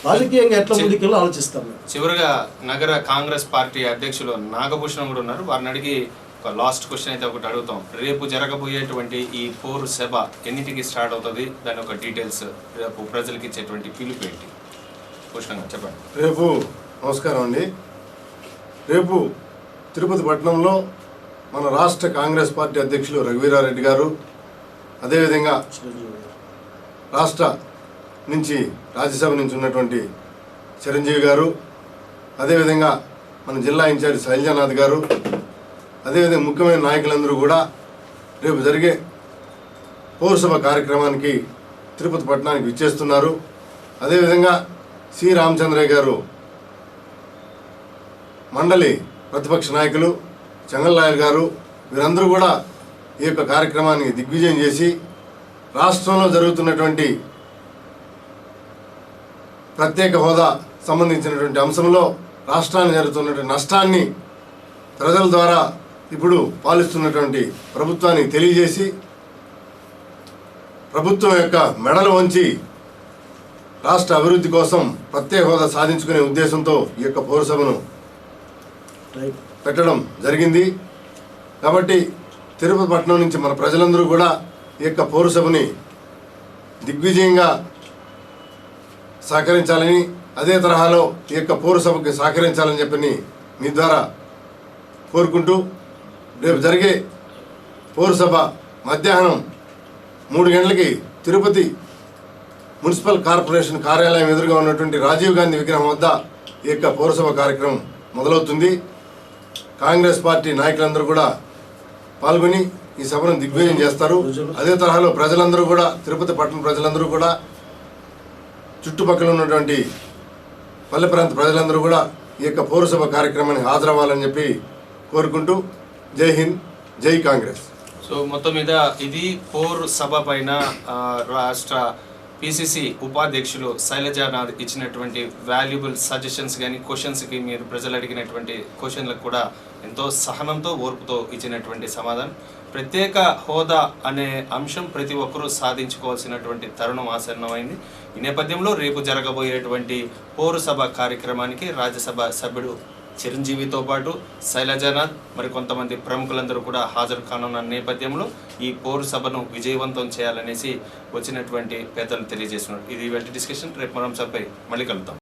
రాజకీయంగా ఎట్లా ముందుకెళ్ళి ఆలోచిస్తాం. చివరిగా నగర కాంగ్రెస్ పార్టీ అధ్యక్షులు నాగభూషణం కూడా ఉన్నారు, వారిని అడిగి ఒక లాస్ట్ క్వశ్చన్ అయితే ఒకటి అడుగుతాం. రేపు జరగబోయేటువంటి ఈ పోరు సభ ఎన్నిటికి స్టార్ట్ అవుతుంది, దాని ఒక డీటెయిల్స్, రేపు ప్రజలకి ఇచ్చేటువంటి పిలుపు ఏంటి? భూషణంగా చెప్పండి. రేపు నమస్కారం అండి. రేపు తిరుపతి పట్టణంలో మన రాష్ట్ర కాంగ్రెస్ పార్టీ అధ్యక్షులు రఘువీరారెడ్డి గారు, అదేవిధంగా రాష్ట్ర నుంచి రాజ్యసభ నుంచి ఉన్నటువంటి చిరంజీవి గారు, అదేవిధంగా మన జిల్లా ఇన్ఛార్జి శైలజానాథ్ గారు, అదేవిధంగా ముఖ్యమైన నాయకులందరూ కూడా రేపు జరిగే పౌరసభ కార్యక్రమానికి తిరుపతి పట్టణానికి విచ్చేస్తున్నారు. అదేవిధంగా సి రామచంద్రయ్య గారు మండలి ప్రతిపక్ష నాయకులు, చెంగల్లాయర్ గారు, వీరందరూ కూడా ఈ యొక్క కార్యక్రమాన్ని దిగ్విజయం చేసి రాష్ట్రంలో జరుగుతున్నటువంటి ప్రత్యేక హోదా సంబంధించినటువంటి అంశంలో రాష్ట్రానికి జరుగుతున్నటువంటి నష్టాన్ని ప్రజల ద్వారా ఇప్పుడు పాలిస్తున్నటువంటి ప్రభుత్వానికి తెలియజేసి ప్రభుత్వం యొక్క మెడలు వంచి రాష్ట్ర అభివృద్ధి కోసం ప్రత్యేక హోదా సాధించుకునే ఉద్దేశంతో ఈ యొక్క పౌరసభను పెట్టడం జరిగింది. కాబట్టి తిరుపతి పట్టణం నుంచి మన ప్రజలందరూ కూడా ఈ యొక్క పౌరసభని దిగ్విజయంగా సహకరించాలని, అదే తరహాలో ఈ యొక్క పౌరసభకి సహకరించాలని చెప్పని మీ ద్వారా కోరుకుంటూ, రేపు జరిగే పౌరసభ మధ్యాహ్నం 3 గంటలకి తిరుపతి మున్సిపల్ కార్పొరేషన్ కార్యాలయం ఎదురుగా ఉన్నటువంటి రాజీవ్ గాంధీ విగ్రహం వద్ద ఈ యొక్క పౌరసభ కార్యక్రమం మొదలవుతుంది. కాంగ్రెస్ పార్టీ నాయకులందరూ కూడా పాల్గొని ఈ సభను దిగ్విజయం చేస్తారు. అదే తరహాలో ప్రజలందరూ కూడా, తిరుపతి పట్టణ ప్రజలందరూ కూడా చుట్టుపక్కల ఉన్నటువంటి పల్లె ప్రాంత ప్రజలందరూ కూడా ఈ యొక్క పౌరసభ కార్యక్రమానికి హాజరవ్వాలని చెప్పి కోరుకుంటూ జై హింద్, జై కాంగ్రెస్. సో మొత్తం మీద ఇది పౌర సభ పైన రాష్ట్ర పిసిసి ఉపాధ్యక్షులు శైలజానాథ్ ఇచ్చినటువంటి వాల్యుబుల్ సజెషన్స్ కానీ క్వశ్చన్స్కి మీరు ప్రజలు అడిగినటువంటి క్వశ్చన్లకు కూడా ఎంతో సహనంతో ఓర్పుతో ఇచ్చినటువంటి సమాధానం. ప్రత్యేక హోదా అనే అంశం ప్రతి ఒక్కరూ సాధించుకోవాల్సినటువంటి తరుణం ఆసన్నమైంది. ఈ నేపథ్యంలో రేపు జరగబోయేటువంటి పౌరసభ కార్యక్రమానికి రాజ్యసభ సభ్యుడు చిరంజీవితో పాటు శైలజానాథ్ మరి కొంతమంది ప్రముఖులందరూ కూడా హాజరు కానున్న నేపథ్యంలో ఈ పౌరసభను విజయవంతం చేయాలనేసి వచ్చినటువంటి పెద్దలు తెలియజేస్తున్నారు. ఇది ఇవాల్టి డిస్కషన్. రేపు మనం సభపై మళ్ళీ కలుద్దాం.